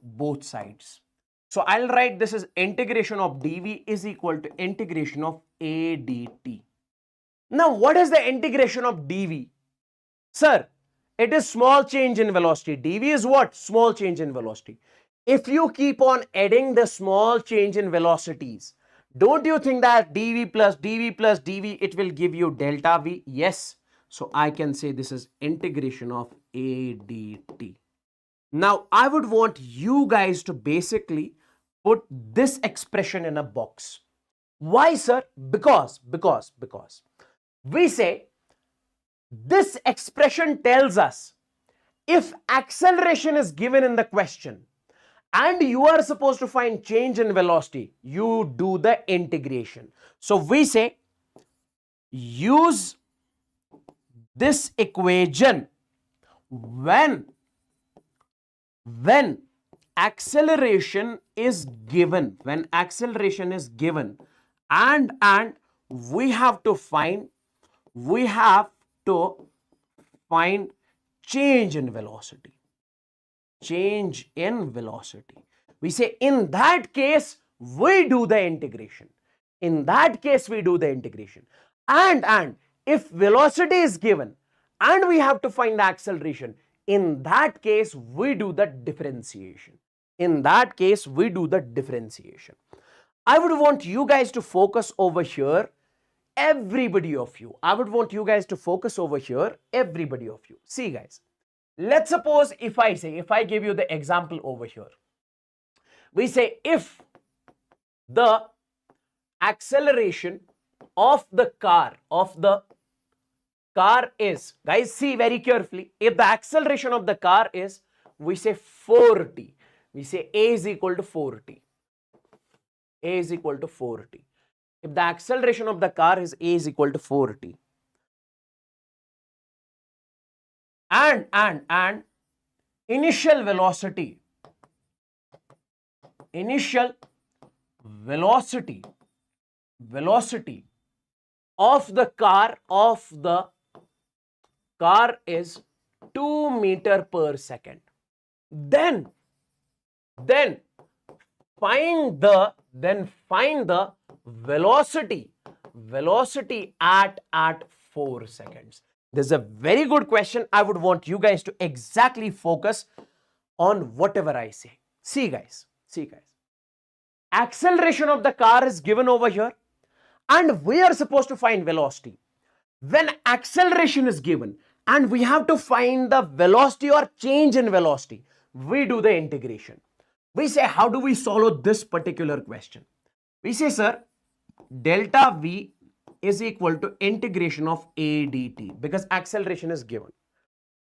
[SPEAKER 1] both sides. So I'll write this as integration of dv is equal to integration of a dt. Now what is the integration of dv? Sir, it is small change in velocity. dv is what? Small change in velocity. If you keep on adding the small change in velocities, don't you think that dv plus dv, it will give you delta v? Yes. So I can say this is integration of a dt. Now I would want you guys to basically put this expression in a box. Why, sir? Because we say this expression tells us if acceleration is given in the question and you are supposed to find change in velocity, you do the integration. So we say use this equation when acceleration is given, and we have to find change in velocity. We say in that case we do the integration. And if velocity is given and we have to find the acceleration, in that case we do the differentiation. I would want you guys to focus over here, everybody of you. See guys, let's suppose if I give you the example over here. We say if the acceleration of the car is, guys see very carefully, if the acceleration of the car is, we say 4t, we say a is equal to 4t. If the acceleration of the car is a is equal to 4t, and initial velocity of the car is 2 meter per second, then find the velocity at 4 seconds. This is a very good question. I would want you guys to exactly focus on whatever I say. See guys, acceleration of the car is given over here and we are supposed to find velocity. When acceleration is given and we have to find the velocity or change in velocity, we do the integration. We say, how do we solve this particular question? We say, sir, delta V is equal to integration of a dt, because acceleration is given.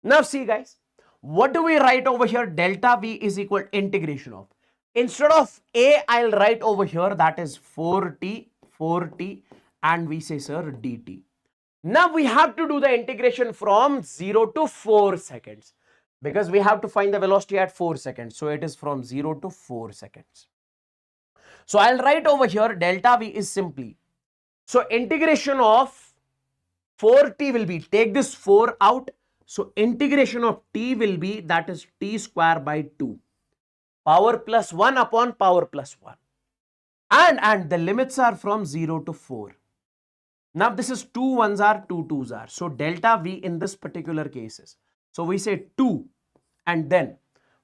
[SPEAKER 1] Now see guys, what do we write over here? Delta V is equal to integration of, instead of a, I'll write over here that is 4t, and we say, sir, dt. Now we have to do the integration from 0 to 4 seconds, because we have to find the velocity at 4 seconds. So it is from 0 to 4 seconds. So I'll write over here delta V is simply, so integration of 4t will be, take this 4 out, so integration of t will be, that is t square by 2, power plus 1 upon power plus 1, and the limits are from 0 to 4. Now this is 2 1s are, 2 2s are, so delta V in this particular cases, so we say 2, and then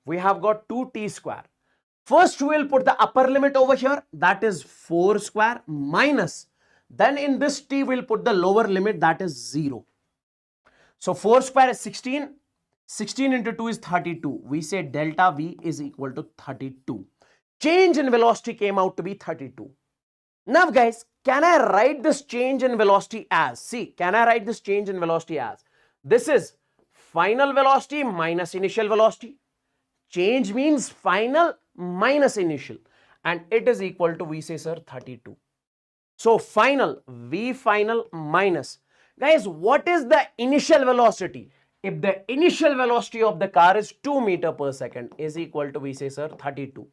[SPEAKER 1] we have got 2t square. First we will put the upper limit over here, that is 4 square, minus, then in this t we will put the lower limit, that is 0. So 4 square is 16, 16 into 2 is 32. We say delta V is equal to 32. Change in velocity came out to be 32. Now guys, can I write this change in velocity as, see, this is final velocity minus initial velocity. Change means final minus initial, and it is equal to, we say, sir, 32. So final, V final minus, guys, what is the initial velocity? If the initial velocity of the car is 2 meter per second, is equal to, we say, sir, 32.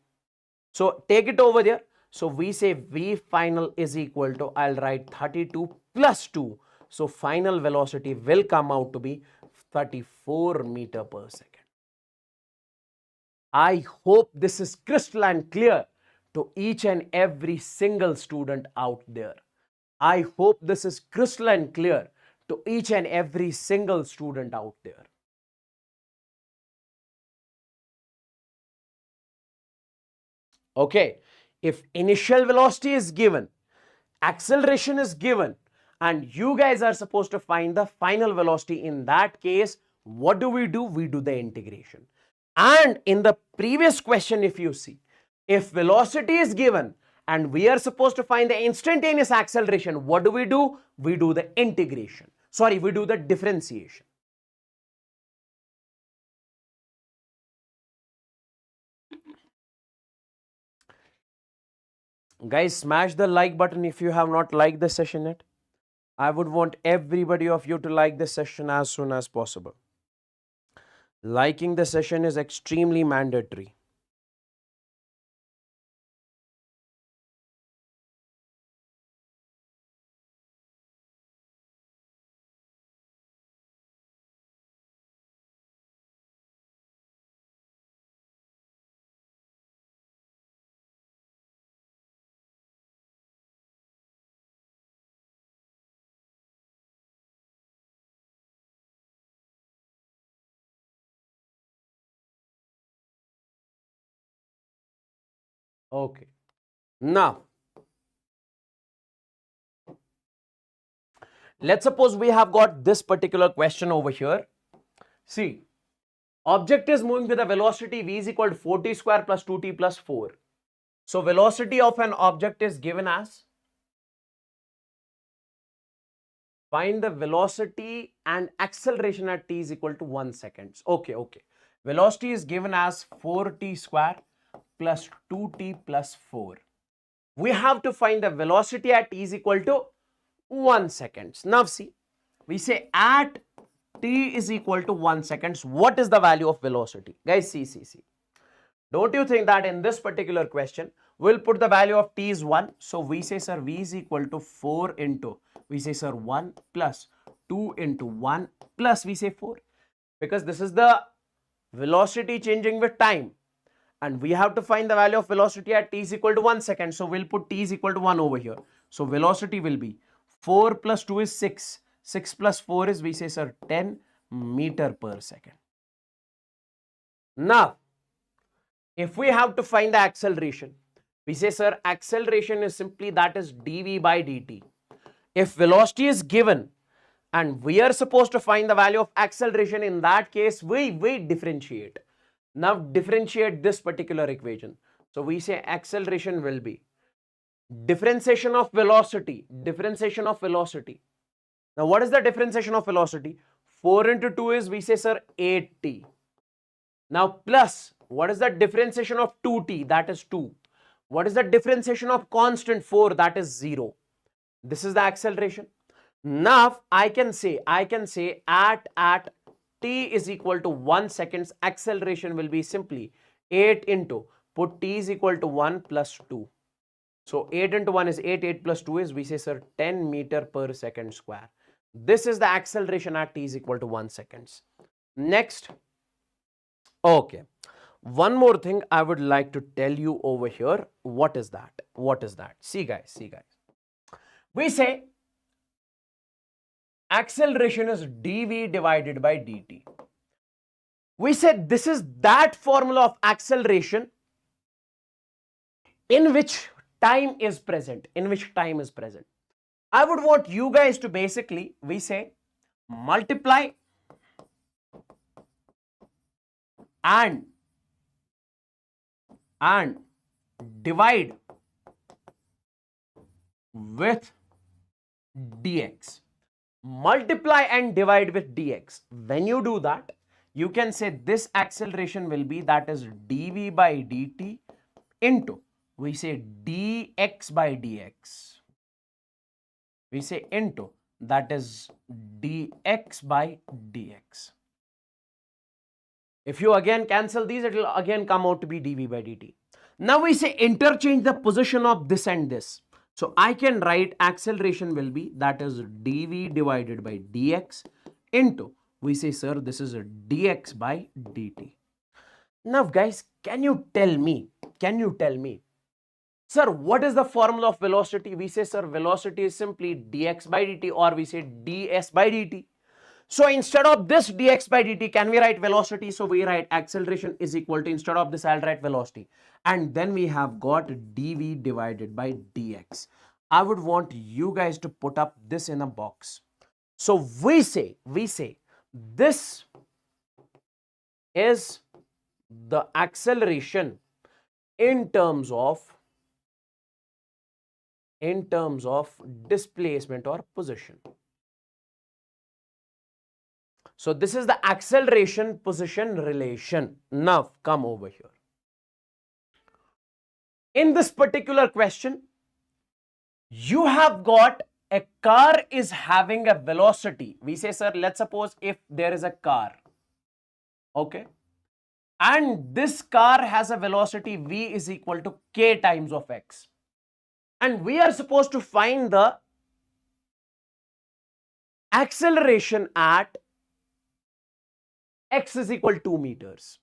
[SPEAKER 1] So take it over there. So we say V final is equal to, I'll write 32 plus 2. So final velocity will come out to be 34 meter per second. I hope this is crystal and clear to each and every single student out there. Okay, if initial velocity is given, acceleration is given, and you guys are supposed to find the final velocity, in that case, what do? We do the integration. And in the previous question, if you see, if velocity is given and we are supposed to find the instantaneous acceleration, what do? We do the integration. Sorry, we do the differentiation. Guys, smash the like button if you have not liked the session yet. I would want everybody of you to like this session as soon as possible. Liking the session is extremely mandatory. Okay. Now, let's suppose we have got this particular question over here. See, object is moving with a velocity v is equal to 4t square plus 2t plus 4. So, velocity of an object is given as, find the velocity and acceleration at t is equal to 1 seconds. Okay. Velocity is given as 4t square plus 2t plus 4. We have to find the velocity at t is equal to 1 seconds. Now see, we say at t is equal to 1 seconds, what is the value of velocity? Guys, see. Don't you think that in this particular question, we'll put the value of t is 1. So we say, sir, v is equal to 4 into, we say, sir, 1 plus 2 into 1 plus, we say 4. Because this is the velocity changing with time. And we have to find the value of velocity at t is equal to 1 second. So we'll put t is equal to 1 over here. So velocity will be 4 plus 2 is 6. 6 plus 4 is, we say, sir, 10 meter per second. Now, if we have to find the acceleration, we say, sir, acceleration is simply that is dv by dt. If velocity is given and we are supposed to find the value of acceleration, in that case, we differentiate. Now differentiate this particular equation. So we say acceleration will be differentiation of velocity. Now what is the differentiation of velocity? 4 into 2 is, we say, sir, 8t. Now plus, what is the differentiation of 2t? That is 2. What is the differentiation of constant 4? That is 0. This is the acceleration. Now I can say at t is equal to 1 seconds, acceleration will be simply 8 into, put t is equal to 1 plus 2. So 8 into 1 is 8, 8 plus 2 is, we say, sir, 10 meter per second square. This is the acceleration at t is equal to 1 seconds. Next, okay, one more thing I would like to tell you over here. What is that? See guys. We say acceleration is dv divided by dt. We said this is that formula of acceleration in which time is present. I would want you guys to basically, we say, multiply and divide with dx. Multiply and divide with dx. When you do that, you can say this acceleration will be, that is dv by dt into, we say, dx by dx. We say into, that is dx by dx. If you again cancel these, it will again come out to be dv by dt. Now we say interchange the position of this and this. So I can write acceleration will be, that is dv divided by dx into, we say, sir, this is a dx by dt. Now guys, can you tell me, sir, what is the formula of velocity? We say, sir, velocity is simply dx by dt, or we say ds by dt. So instead of this dx by dt, can we write velocity? So we write acceleration is equal to, instead of this, I'll write velocity. And then we have got dv divided by dx. I would want you guys to put up this in a box. So we say this is the acceleration in terms of displacement or position. So this is the acceleration position relation. Now come over here. In this particular question, You have got a car is having a velocity. We say, sir, let's suppose if there is a car, okay, and this car has a velocity v is equal to k times of x, and we are supposed to find the acceleration at x is equal to 2 meters.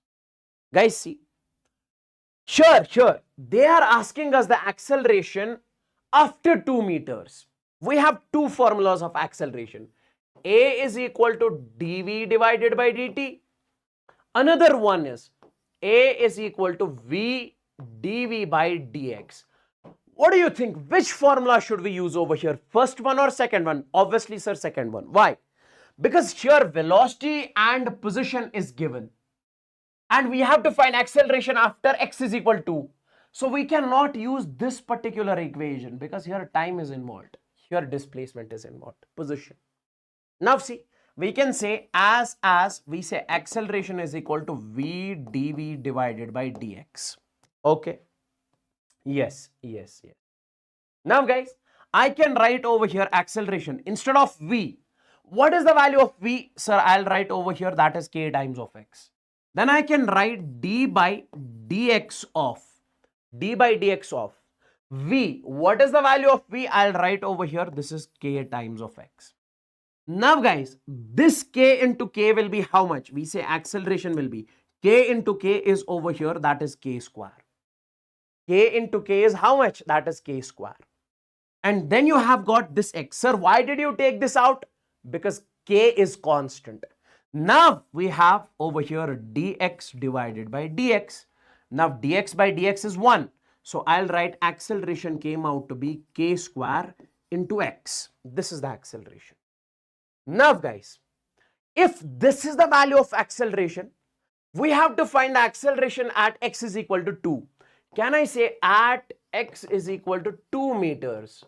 [SPEAKER 1] Guys, see, sure, they are asking us the acceleration after 2 meters. We have two formulas of acceleration. A is equal to dv divided by dt. Another one is A is equal to v dv by dx. What do you think? Which formula should we use over here? First one or second one? Obviously, sir, second one. Why? Because here velocity and position is given, and we have to find acceleration after x is equal to. So we cannot use this particular equation because here time is involved. Here displacement is involved. Position. Now see, we can say as we say acceleration is equal to v dv divided by dx. Okay. Yes. Now guys, I can write over here acceleration instead of v. What is the value of v? Sir, I'll write over here that is k times of x. Then I can write d by dx of v. What is the value of v? I'll write over here this is k times of x. Now guys, this k into k will be how much? We say acceleration will be k into k is over here, that is k square. K into k is how much? That is k square. And then you have got this x. Sir, why did you take this out? Because k is constant. Now we have over here dx divided by dx. Now dx by dx is 1. So I'll write acceleration came out to be k square into x. This is the acceleration. Now guys, if this is the value of acceleration, we have to find the acceleration at x is equal to 2. Can I say at x is equal to 2 meters?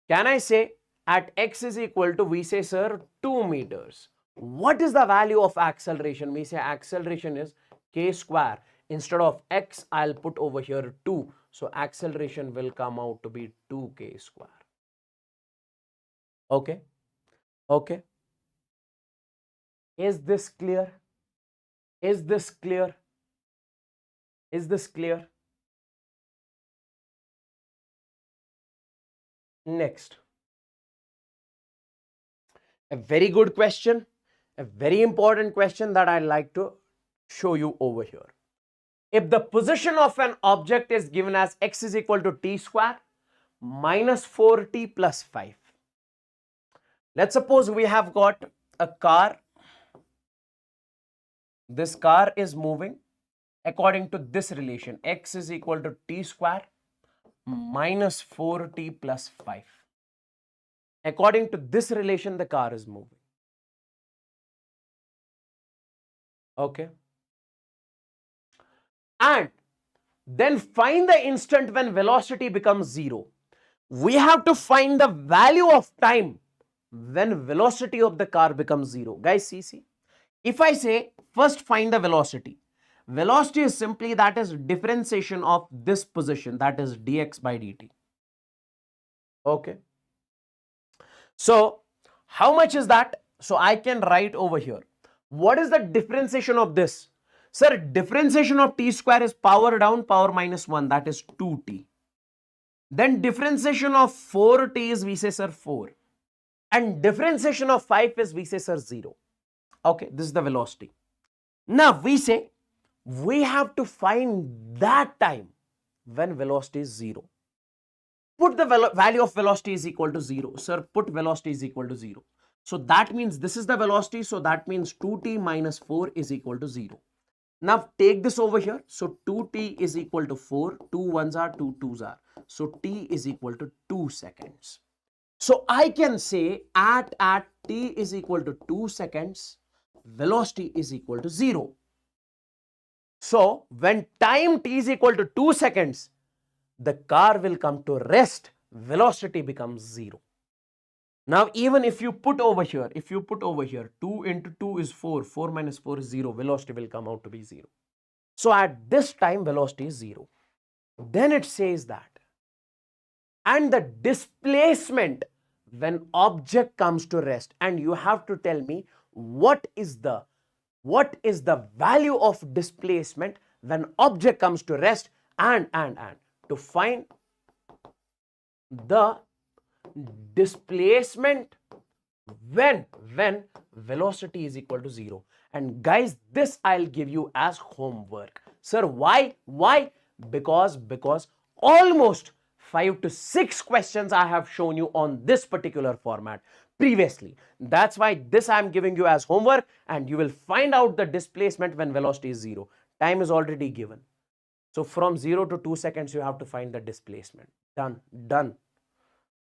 [SPEAKER 1] Can I say at x is equal to, we say, sir, 2 meters. What is the value of acceleration? We say acceleration is k square. Instead of x, I'll put over here 2. So acceleration will come out to be 2k square. Okay. Okay. Is this clear? Is this clear? Is this clear? Next. A very good question, a very important question that I'd like to show you over here. If the position of an object is given as x is equal to t square minus 4t plus 5. Let's suppose we have got a car. This car is moving according to this relation. X is equal to t square minus 4t plus 5. According to this relation, the car is moving. Okay. And then find the instant when velocity becomes 0. We have to find the value of time when velocity of the car becomes 0. Guys, see. If I say first find the velocity. Velocity is simply that is differentiation of this position, that is dx by dt. Okay. So how much is that? So I can write over here. What is the differentiation of this? Sir, differentiation of t square is power down, power minus 1, that is 2t. Then differentiation of 4t is, we say, sir, 4. And differentiation of 5 is, we say, sir, 0. Okay, this is the velocity. Now we say we have to find that time when velocity is 0. Put the value of velocity is equal to 0. Sir, put velocity is equal to 0. So that means this is the velocity. So that means 2t minus 4 is equal to 0. Now take this over here. So 2t is equal to 4. 2 1s are, 2 2s are. So t is equal to 2 seconds. So I can say at t is equal to 2 seconds, velocity is equal to 0. So when time t is equal to 2 seconds, the car will come to rest, velocity becomes 0. Now even if you put over here, 2 into 2 is 4, 4 minus 4 is 0, velocity will come out to be 0. So at this time velocity is 0. Then it says that and the displacement when object comes to rest, and you have to tell me what is the value of displacement when object comes to rest, and to find the displacement when velocity is equal to 0. And guys, this I'll give you as homework. Sir, why? Because almost 5 to 6 questions I have shown you on this particular format previously. That's why this I'm giving you as homework, and you will find out the displacement when velocity is 0. Time is already given. So from 0 to 2 seconds, you have to find the displacement. Done.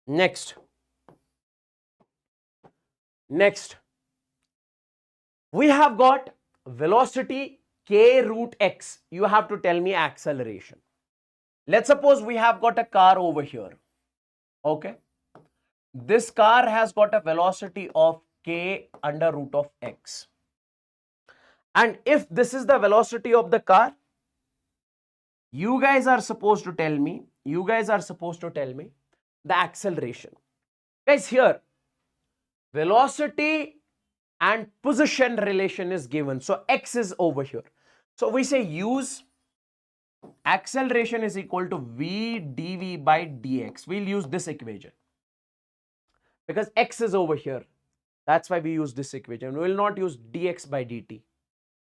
[SPEAKER 1] Next, we have got velocity k root x. You have to tell me acceleration. Let's suppose we have got a car over here. Okay. This car has got a velocity of k under root of x. And if this is the velocity of the car, you guys are supposed to tell me the acceleration. Guys, here velocity and position relation is given. So x is over here. So we say use acceleration is equal to v dv by dx. We'll use this equation because x is over here. That's why we use this equation. We will not use dx by dt.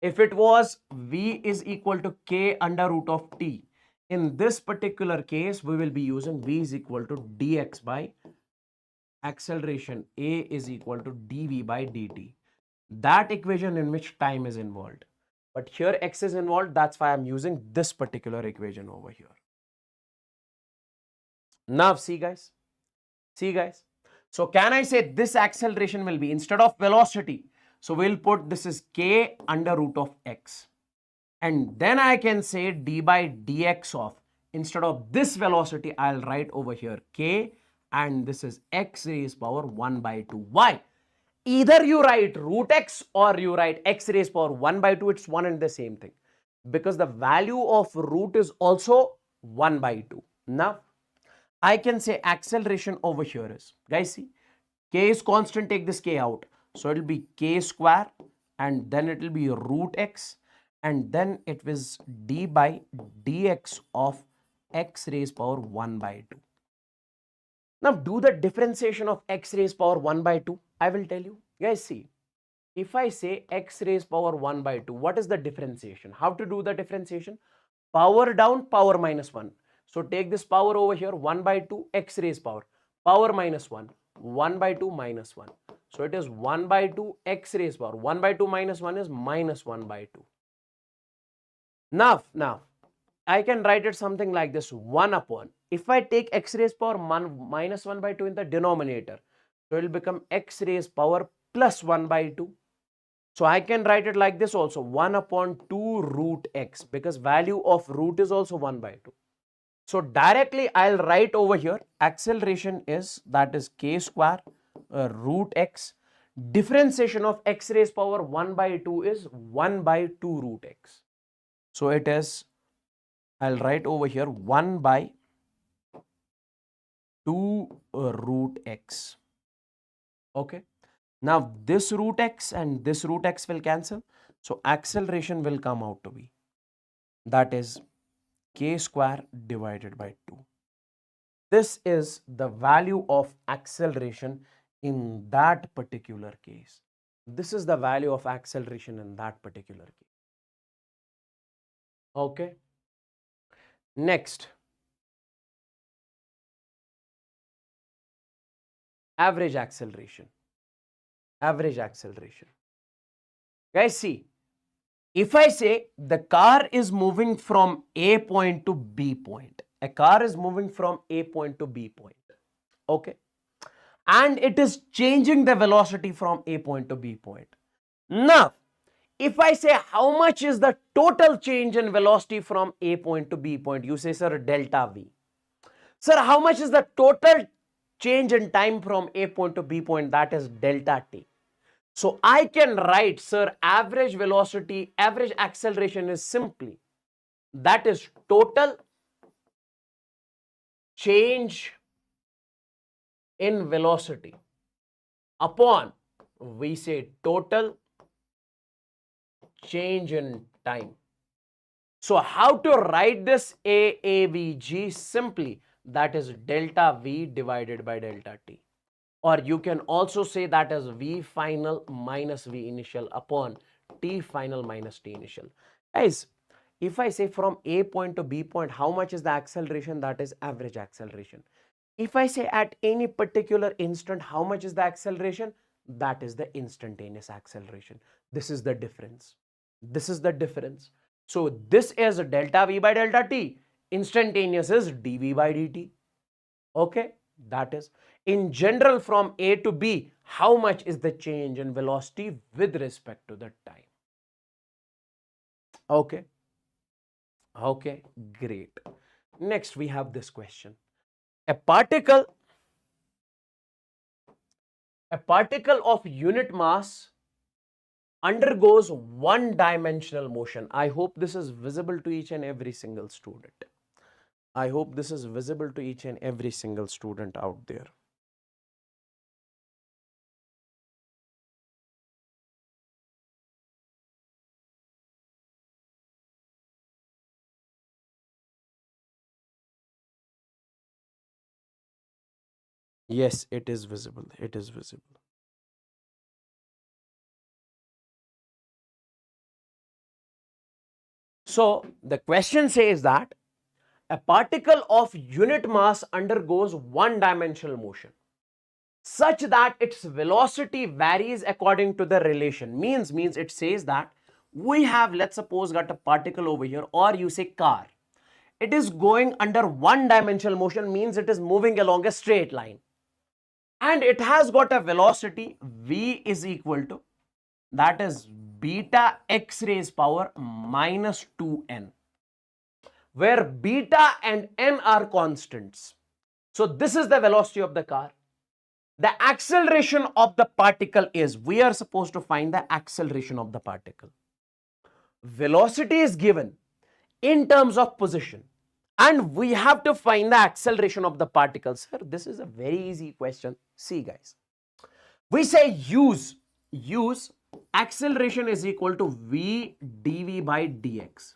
[SPEAKER 1] If it was v is equal to k under root of t, in this particular case, we will be using v is equal to dx by acceleration a is equal to dv by dt. That equation in which time is involved. But here x is involved, that's why I'm using this particular equation over here. Now see guys. So can I say this acceleration will be, instead of velocity, so we'll put this is k under root of x. And then I can say d by dx of, instead of this velocity, I'll write over here k, and this is x raised power 1 by 2. Why? Either you write root x or you write x raised power 1 by 2, it's one and the same thing. Because the value of root is also 1 by 2. Now, I can say acceleration over here is, guys see, k is constant, take this k out. So it will be k square, and then it will be root x, and then it was d by dx of x raised power 1 by 2. Now do the differentiation of x raised power 1 by 2. I will tell you. Guys see, if I say x raised power 1 by 2, what is the differentiation? How to do the differentiation? Power down, power minus 1. So take this power over here, 1 by 2, x raised power minus 1, 1 by 2 minus 1. So it is 1 by 2 x raised power. 1 by 2 minus 1 is minus 1 by 2. Now, I can write it something like this, 1 upon. If I take x raised power minus 1 by 2 in the denominator, so it will become x raised power plus 1 by 2. So I can write it like this also, 1 upon 2 root x, because value of root is also 1 by 2. So directly I'll write over here, acceleration is, that is k square root x. Differentiation of x raised power 1 by 2 is 1 by 2 root x. So it is, I'll write over here 1 by 2 root x. Okay. Now this root x and this root x will cancel. So acceleration will come out to be, that is k square divided by 2. This is the value of acceleration in that particular case. This is the value of acceleration in that particular case. Okay. Next, average acceleration. Guys see, if I say the car is moving from A point to B point, a car is moving from A point to B point, okay, and it is changing the velocity from A point to B point. Now, if I say how much is the total change in velocity from A point to B point, you say, sir, delta V. Sir, how much is the total change in time from A point to B point? That is delta T. So I can write, sir, average velocity, average acceleration is simply, that is total change in velocity upon, we say, total change in time. So how to write this AAVG? Simply, that is delta V divided by delta T. Or you can also say that as V final minus V initial upon T final minus T initial. Guys, if I say from A point to B point, how much is the acceleration? That is average acceleration. If I say at any particular instant, how much is the acceleration? That is the instantaneous acceleration. This is the difference. This is the difference. So this is delta V by delta T. Instantaneous is dV by dt. Okay, that is in general from A to B, how much is the change in velocity with respect to the time? Okay. Okay, great. Next we have this question. A particle of unit mass undergoes one-dimensional motion. I hope this is visible to each and every single student. I hope this is visible to each and every single student out there. Yes, it is visible. It is visible. So the question says that a particle of unit mass undergoes one-dimensional motion such that its velocity varies according to the relation. Means it says that we have, let's suppose, got a particle over here, or you say car. It is going under one-dimensional motion, means it is moving along a straight line. And it has got a velocity v is equal to, that is beta x raised power minus 2n, where beta and n are constants. So this is the velocity of the car. The acceleration of the particle is, we are supposed to find the acceleration of the particle. Velocity is given in terms of position, and we have to find the acceleration of the particle. Sir, this is a very easy question. See guys, we say use acceleration is equal to v dv by dx.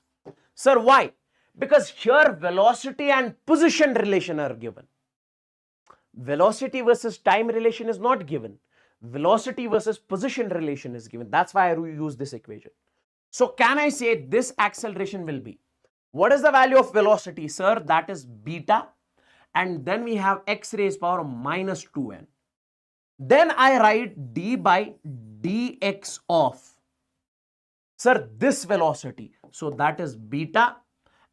[SPEAKER 1] Sir, why? Because here velocity and position relation are given. Velocity versus time relation is not given. Velocity versus position relation is given. That's why I use this equation. So can I say this acceleration will be, what is the value of velocity? Sir, that is beta, and then we have x raised power minus 2n. Then I write d by dx of, sir, this velocity. So that is beta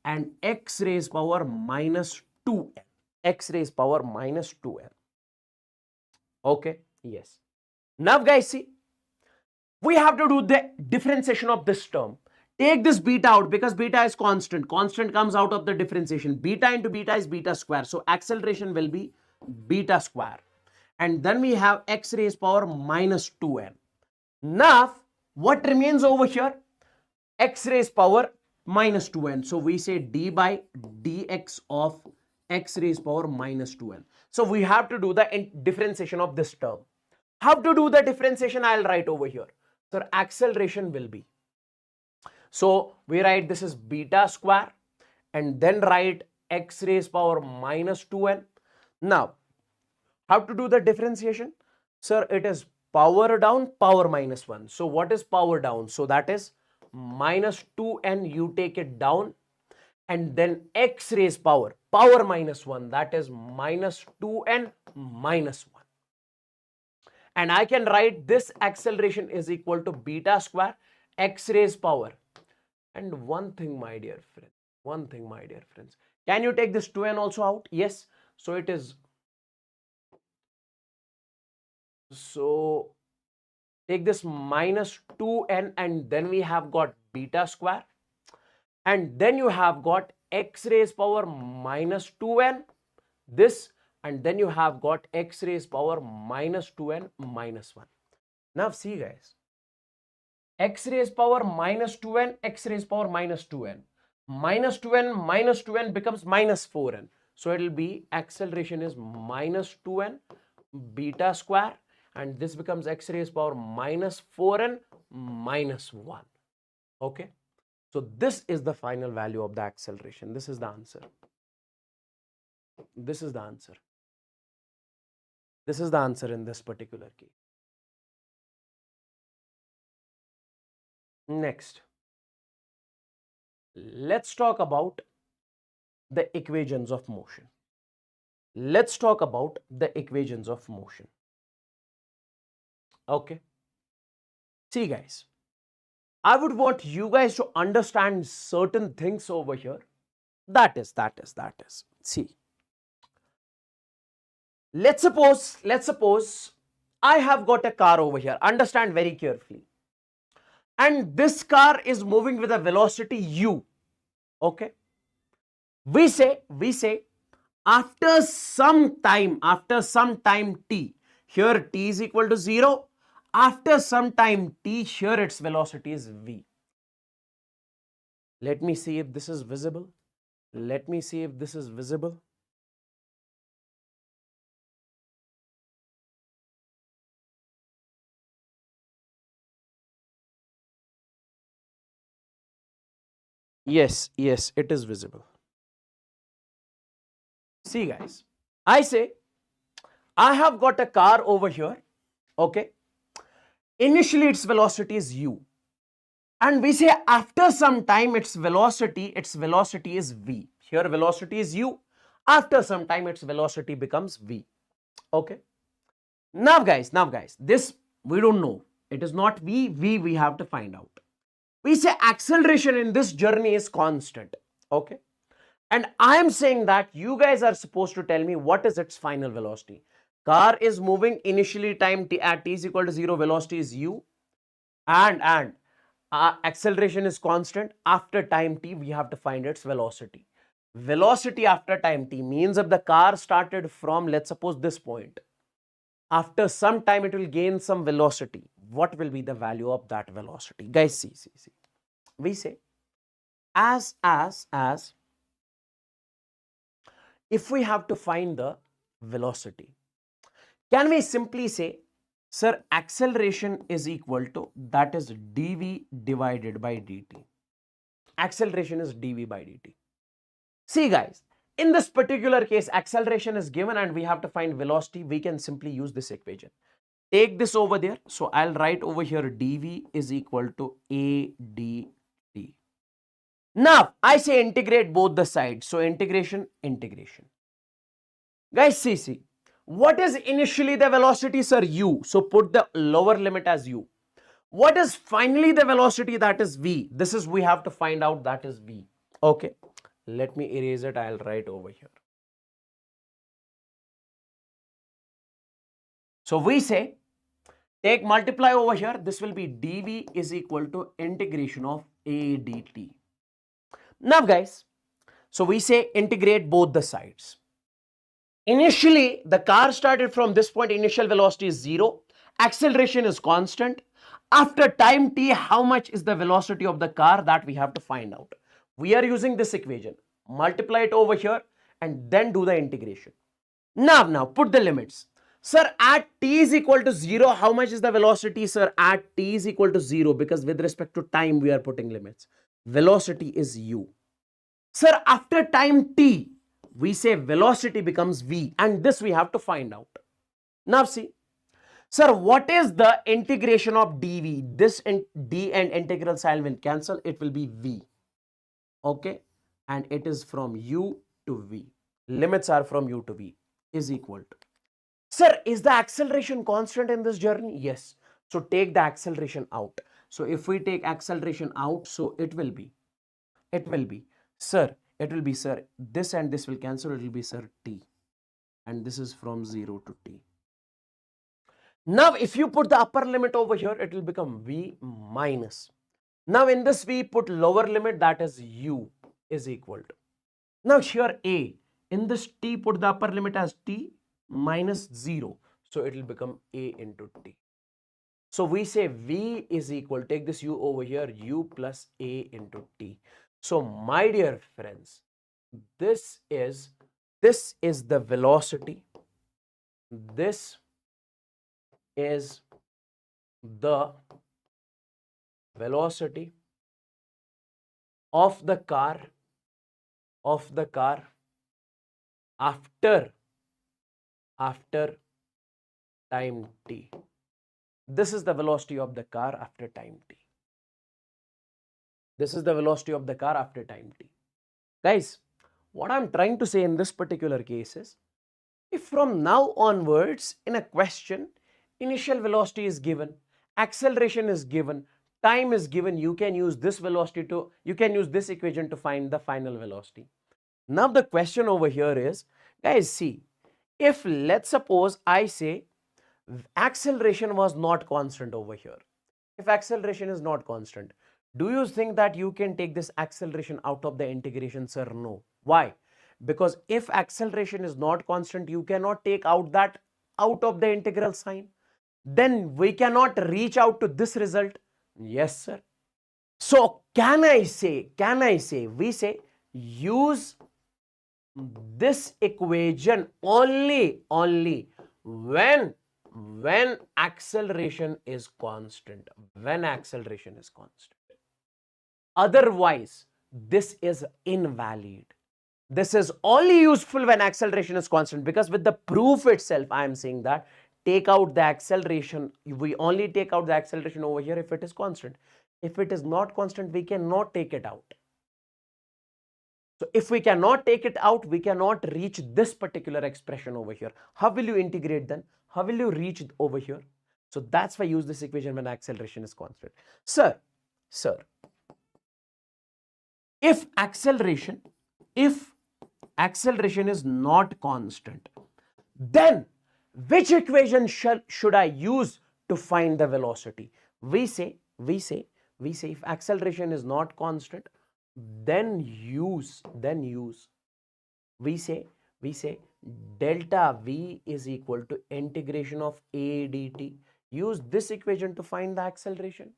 [SPEAKER 1] and x raised power minus 2n. X raised power minus 2n. Okay, yes. Now guys, see, we have to do the differentiation of this term. Take this beta out because beta is constant. Constant comes out of the differentiation. Beta into beta is beta square. So acceleration will be beta square. And then we have x raised power minus 2n. Now, what remains over here? X raised power minus 2n. So we say d by dx of x raised power minus 2n. So we have to do the differentiation of this term. How to do the differentiation? I'll write over here. So acceleration will be, so we write this is beta square and then write x raised power minus 2n. Now, how to do the differentiation? Sir, it is power down, power minus 1. So what is power down? So that is minus 2n, you take it down, and then x raised power minus 1, that is minus 2n minus 1. And I can write this acceleration is equal to beta square x raised power. And one thing, my dear friends, can you take this 2n also out? Yes. So it is, so take this minus 2n, and then we have got beta square, and then you have got x raised power minus 2n, this, and then you have got x raised power minus 2n minus 1. Now see guys, x raised power minus 2n, x raised power minus 2n. Minus 2n becomes minus 4n. So it will be acceleration is minus 2n beta square, and this becomes x raised power minus 4n minus 1. Okay, so this is the final value of the acceleration. This is the answer. This is the answer. This is the answer in this particular case. Next, let's talk about the equations of motion. Let's talk about the equations of motion. Okay. See guys, I would want you guys to understand certain things over here. That is. See, let's suppose I have got a car over here. Understand very carefully. And this car is moving with a velocity u. Okay. We say after some time t, here t is equal to 0. After some time t, here its velocity is v. Let me see if this is visible. Let me see if this is visible. Yes, it is visible. See guys, I say I have got a car over here. Okay. Initially its velocity is u. And we say after some time its velocity is v. Here velocity is u. After some time its velocity becomes v. Okay. Now guys, this we don't know. It is not v, we have to find out. We say acceleration in this journey is constant. Okay. And I am saying that you guys are supposed to tell me what is its final velocity. Car is moving, initially time t at t is equal to 0, velocity is u, and acceleration is constant. After time t, we have to find its velocity. Velocity after time t means if the car started from, let's suppose, this point, after some time it will gain some velocity. What will be the value of that velocity? Guys, see. We say as if we have to find the velocity, can we simply say, sir, acceleration is equal to, that is dv divided by dt. Acceleration is dv by dt. See guys, in this particular case, acceleration is given and we have to find velocity. We can simply use this equation. Take this over there. So I'll write over here dv is equal to a dt. Now I say integrate both the sides. So integration. Guys, see. What is initially the velocity, sir? U. So put the lower limit as u. What is finally the velocity? That is v. This is we have to find out, that is v. Okay. Let me erase it. I'll write over here. So we say, take multiply over here. This will be dv is equal to integration of a dt. Now guys, so we say integrate both the sides. Initially, the car started from this point, initial velocity is 0, acceleration is constant. After time t, how much is the velocity of the car? That we have to find out. We are using this equation. Multiply it over here and then do the integration. Now put the limits. Sir, at t is equal to 0, how much is the velocity? Sir, at t is equal to 0, because with respect to time we are putting limits. Velocity is u. Sir, after time t, we say velocity becomes v, and this we have to find out. Now see, sir, what is the integration of dv? This d and integral sign will cancel. It will be v. Okay, and it is from u to v. Limits are from u to v is equal to. Sir, is the acceleration constant in this journey? Yes. So take the acceleration out. So if we take acceleration out, so it will be, sir, this and this will cancel. It will be, sir, t. And this is from 0 to t. Now, if you put the upper limit over here, it will become v minus. Now, in this we put lower limit, that is u is equal to. Now, here a. In this t, put the upper limit as t minus 0. So it will become a into t. So we say v is equal, take this u over here, u plus a into t. So my dear friends, this is the velocity. This is the velocity of the car after time t. This is the velocity of the car after time t. This is the velocity of the car after time t. Guys, what I'm trying to say in this particular case is, if from now onwards in a question, initial velocity is given, acceleration is given, time is given, you can use this equation to find the final velocity. Now the question over here is, guys, see, if let's suppose I say acceleration was not constant over here. If acceleration is not constant, do you think that you can take this acceleration out of the integration, sir? No. Why? Because if acceleration is not constant, you cannot take out that out of the integral sign. Then we cannot reach out to this result. Yes, sir. So can I say, we say use this equation only when acceleration is constant. Otherwise, this is invalid. This is only useful when acceleration is constant, because with the proof itself, I am saying that take out the acceleration. We only take out the acceleration over here if it is constant. If it is not constant, we cannot take it out. So if we cannot take it out, we cannot reach this particular expression over here. How will you integrate then? How will you reach it over here? So that's why I use this equation when acceleration is constant. Sir, if acceleration is not constant, then which equation should I use to find the velocity? We say if acceleration is not constant, then use we say delta v is equal to integration of a dt. Use this equation to find the acceleration.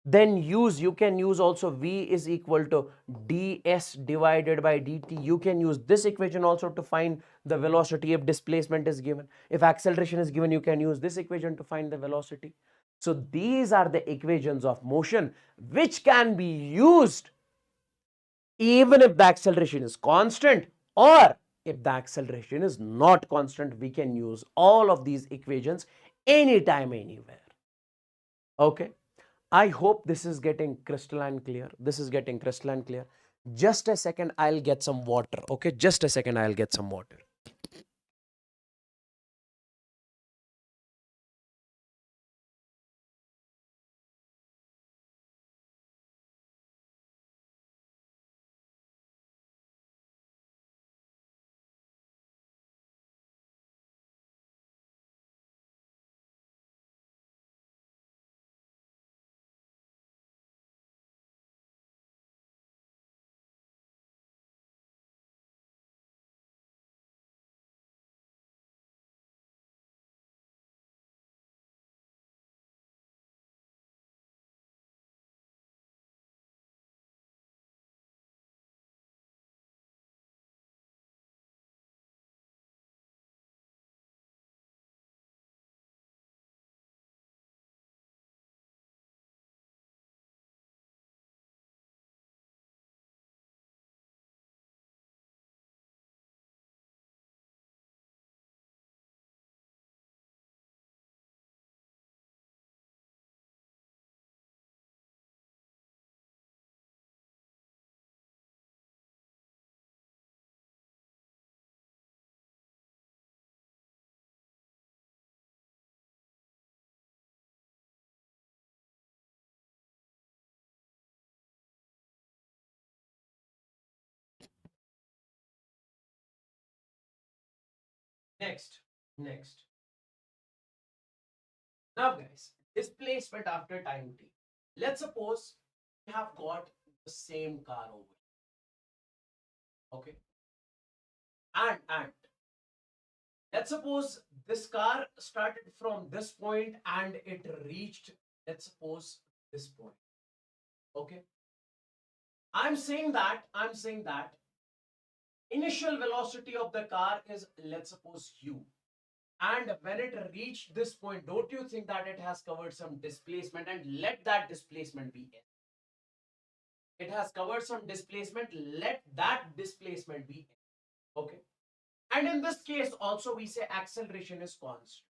[SPEAKER 1] Then you can use also v is equal to ds divided by dt. You can use this equation also to find the velocity if displacement is given. If acceleration is given, you can use this equation to find the velocity. So these are the equations of motion which can be used even if the acceleration is constant, or if the acceleration is not constant. We can use all of these equations anytime, anywhere. Okay. I hope this is getting crystalline clear. Just a second, I'll get some water. Okay, just a second, I'll get some water. Next. Now, guys, displacement after time t. Let's suppose we have got the same car over here. Okay. And let's suppose this car started from this point and it reached, let's suppose, this point. Okay. I'm saying that initial velocity of the car is, let's suppose, u. And when it reached this point, don't you think that it has covered some displacement? And let that displacement be n. It has covered some displacement, let that displacement be n. Okay. And in this case also we say acceleration is constant.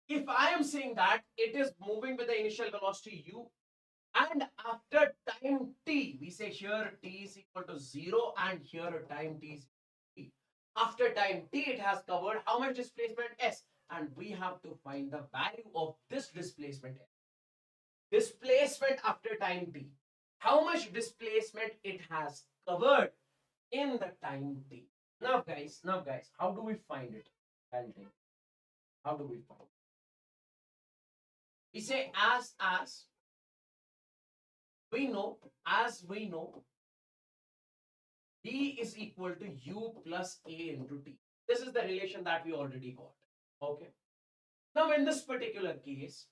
[SPEAKER 1] If I am saying that it is moving with the initial velocity u, and after time t, we say here t is equal to 0 and here time t is t. After time t, it has covered how much displacement s, and we have to find the value of this displacement s. Displacement after time t. How much displacement it has covered in the time t. Now guys, how do we find it? I'll tell you. How do we find it? We say as we know, d is equal to u plus a into t. This is the relation that we already got. Okay. Now in this particular case,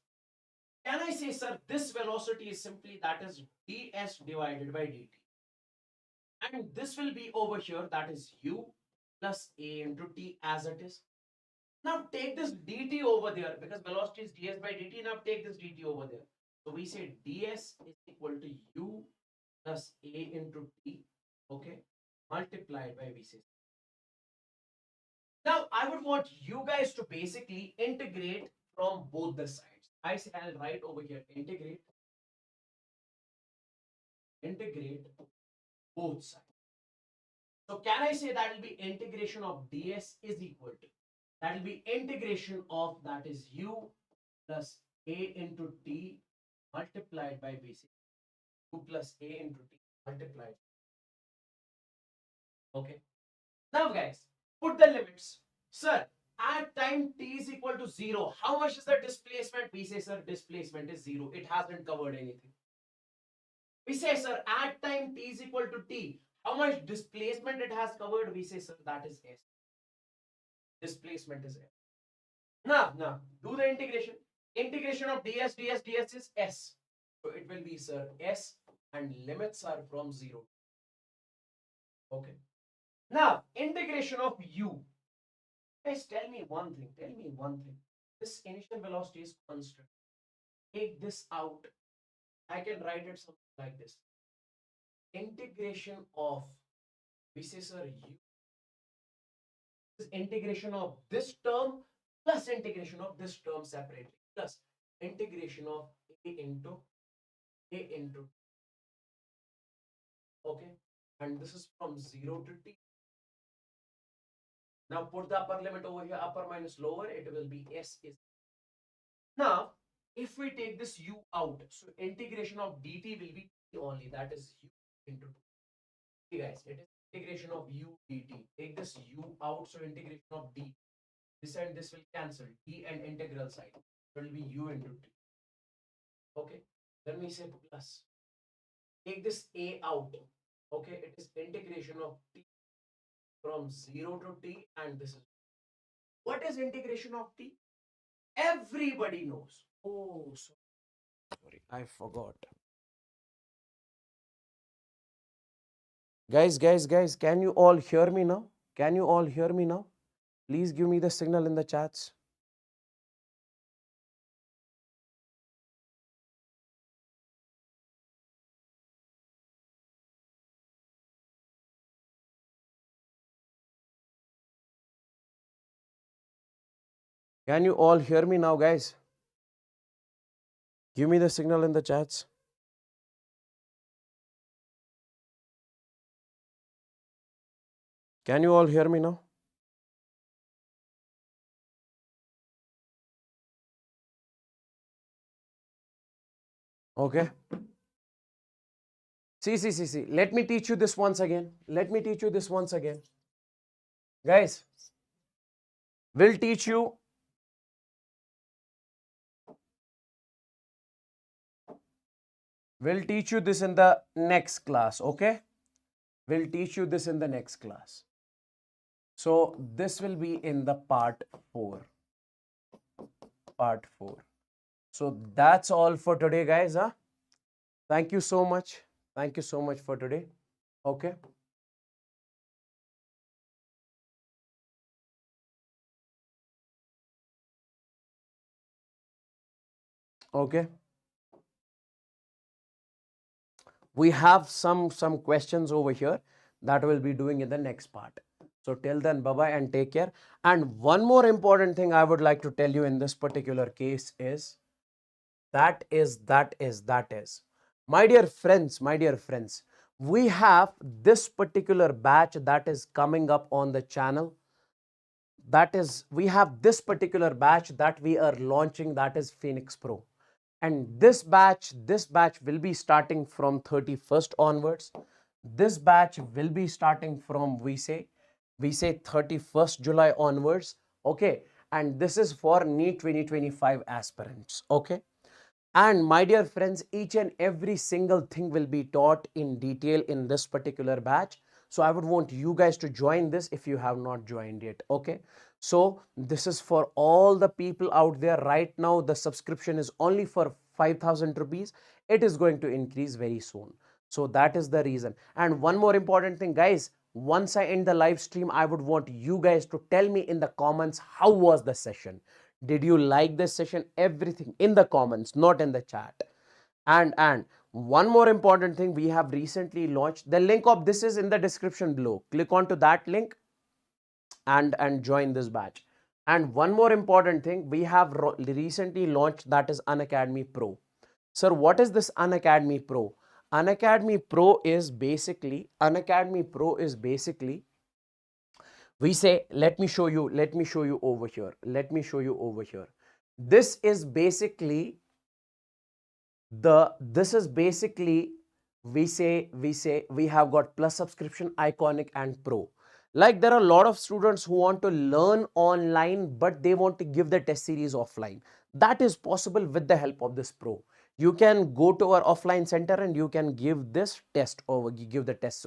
[SPEAKER 1] can I say, sir, this velocity is simply that is ds divided by dt. And this will be over here, that is u plus a into t as it is. Now take this dt over there because velocity is ds by dt. Now take this dt over there. So we say ds is equal to u plus a into t, okay, multiplied by v. Now I would want you guys to basically integrate from both the sides. I'll write over here integrate both sides. So can I say that will be integration of ds is equal to, that will be integration of, that is u plus a into t multiplied by basic u plus a into t multiplied. Okay. Now guys, put the limits. Sir, at time t is equal to 0, how much is the displacement? We say, sir, displacement is 0. It hasn't covered anything. We say, sir, at time t is equal to t, how much displacement it has covered? We say, sir, that is s. Displacement is s. Now, do the integration. Integration of ds is s. So it will be, sir, s, and limits are from 0. Okay. Now, integration of u. Guys, tell me one thing. This initial velocity is constant. Take this out. I can write it something like this. Integration of, we say, sir, u is integration of this term plus integration of this term separately plus integration of a into okay, and this is from 0 to t. Now put the upper limit over here, upper minus lower, it will be s is. Now if we take this u out, so integration of dt will be t only, that is u into t. Okay, guys, it is integration of u dt. Take this u out, so integration of d. This and this will cancel, d and integral side. It will be u into t. Okay, then we say plus. Take this a out. Okay, it is integration of t from 0 to t, and this is, what is integration of t? Everybody knows. Oh, sorry, I forgot. Guys, can you all hear me now? Can you all hear me now? Please give me the signal in the chats. Can you all hear me now, guys? Give me the signal in the chats. Can you all hear me now? Okay. See. Let me teach you this once again. Guys, we'll teach you this in the next class, okay? We'll teach you this in the next class. So this will be in the part 4. So that's all for today, guys. Thank you so much. For today. Okay. Okay, we have some questions over here that we'll be doing in the next part. So till then, bye bye and take care. And one more important thing I would like to tell you in this particular case is that is my dear friends, we have this particular batch that is coming up on the channel. That is, we have this particular batch that we are launching, that is Phoenix Pro. And this batch will be starting from 31st onwards. This batch will be starting from, we say 31st July onwards. Okay, and this is for NEET 2025 aspirants. Okay, and my dear friends, each and every single thing will be taught in detail in this particular batch. So I would want you guys to join this if you have not joined yet. Okay, so this is for all the people out there. Right now the subscription is only for 5,000 rupees. It is going to increase very soon. So that is the reason. And one more important thing, guys, once I end the live stream, I would want you guys to tell me in the comments, how was the session? Did you like this session? Everything in the comments, not in the chat. And one more important thing, we have recently launched the link of this is in the description below. Click onto that link and join this batch. And one more important thing, we have recently launched, that is Unacademy Pro. Sir, what is this Unacademy Pro? Unacademy Pro is basically we say, let me show you over here. This is basically we have got plus subscription, iconic and pro. Like, there are a lot of students who want to learn online but they want to give the test series offline. That is possible with the help of this pro. You can go to our offline center and you can give the tests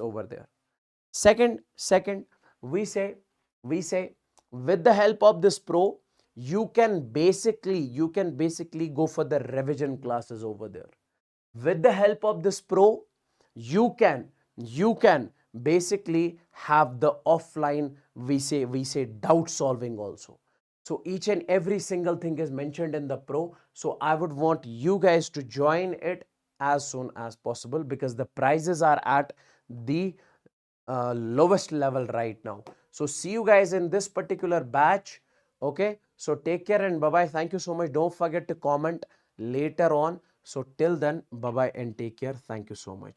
[SPEAKER 1] over there. Second, we say with the help of this pro, you can basically go for the revision classes over there. With the help of this pro, you can basically have the offline, we say doubt solving also. So each and every single thing is mentioned in the pro. So I would want you guys to join it as soon as possible, because the prices are at the lowest level right now. So see you guys in this particular batch. Okay, so take care and bye bye. Thank you so much. Don't forget to comment later on. So till then, bye bye and take care. Thank you so much.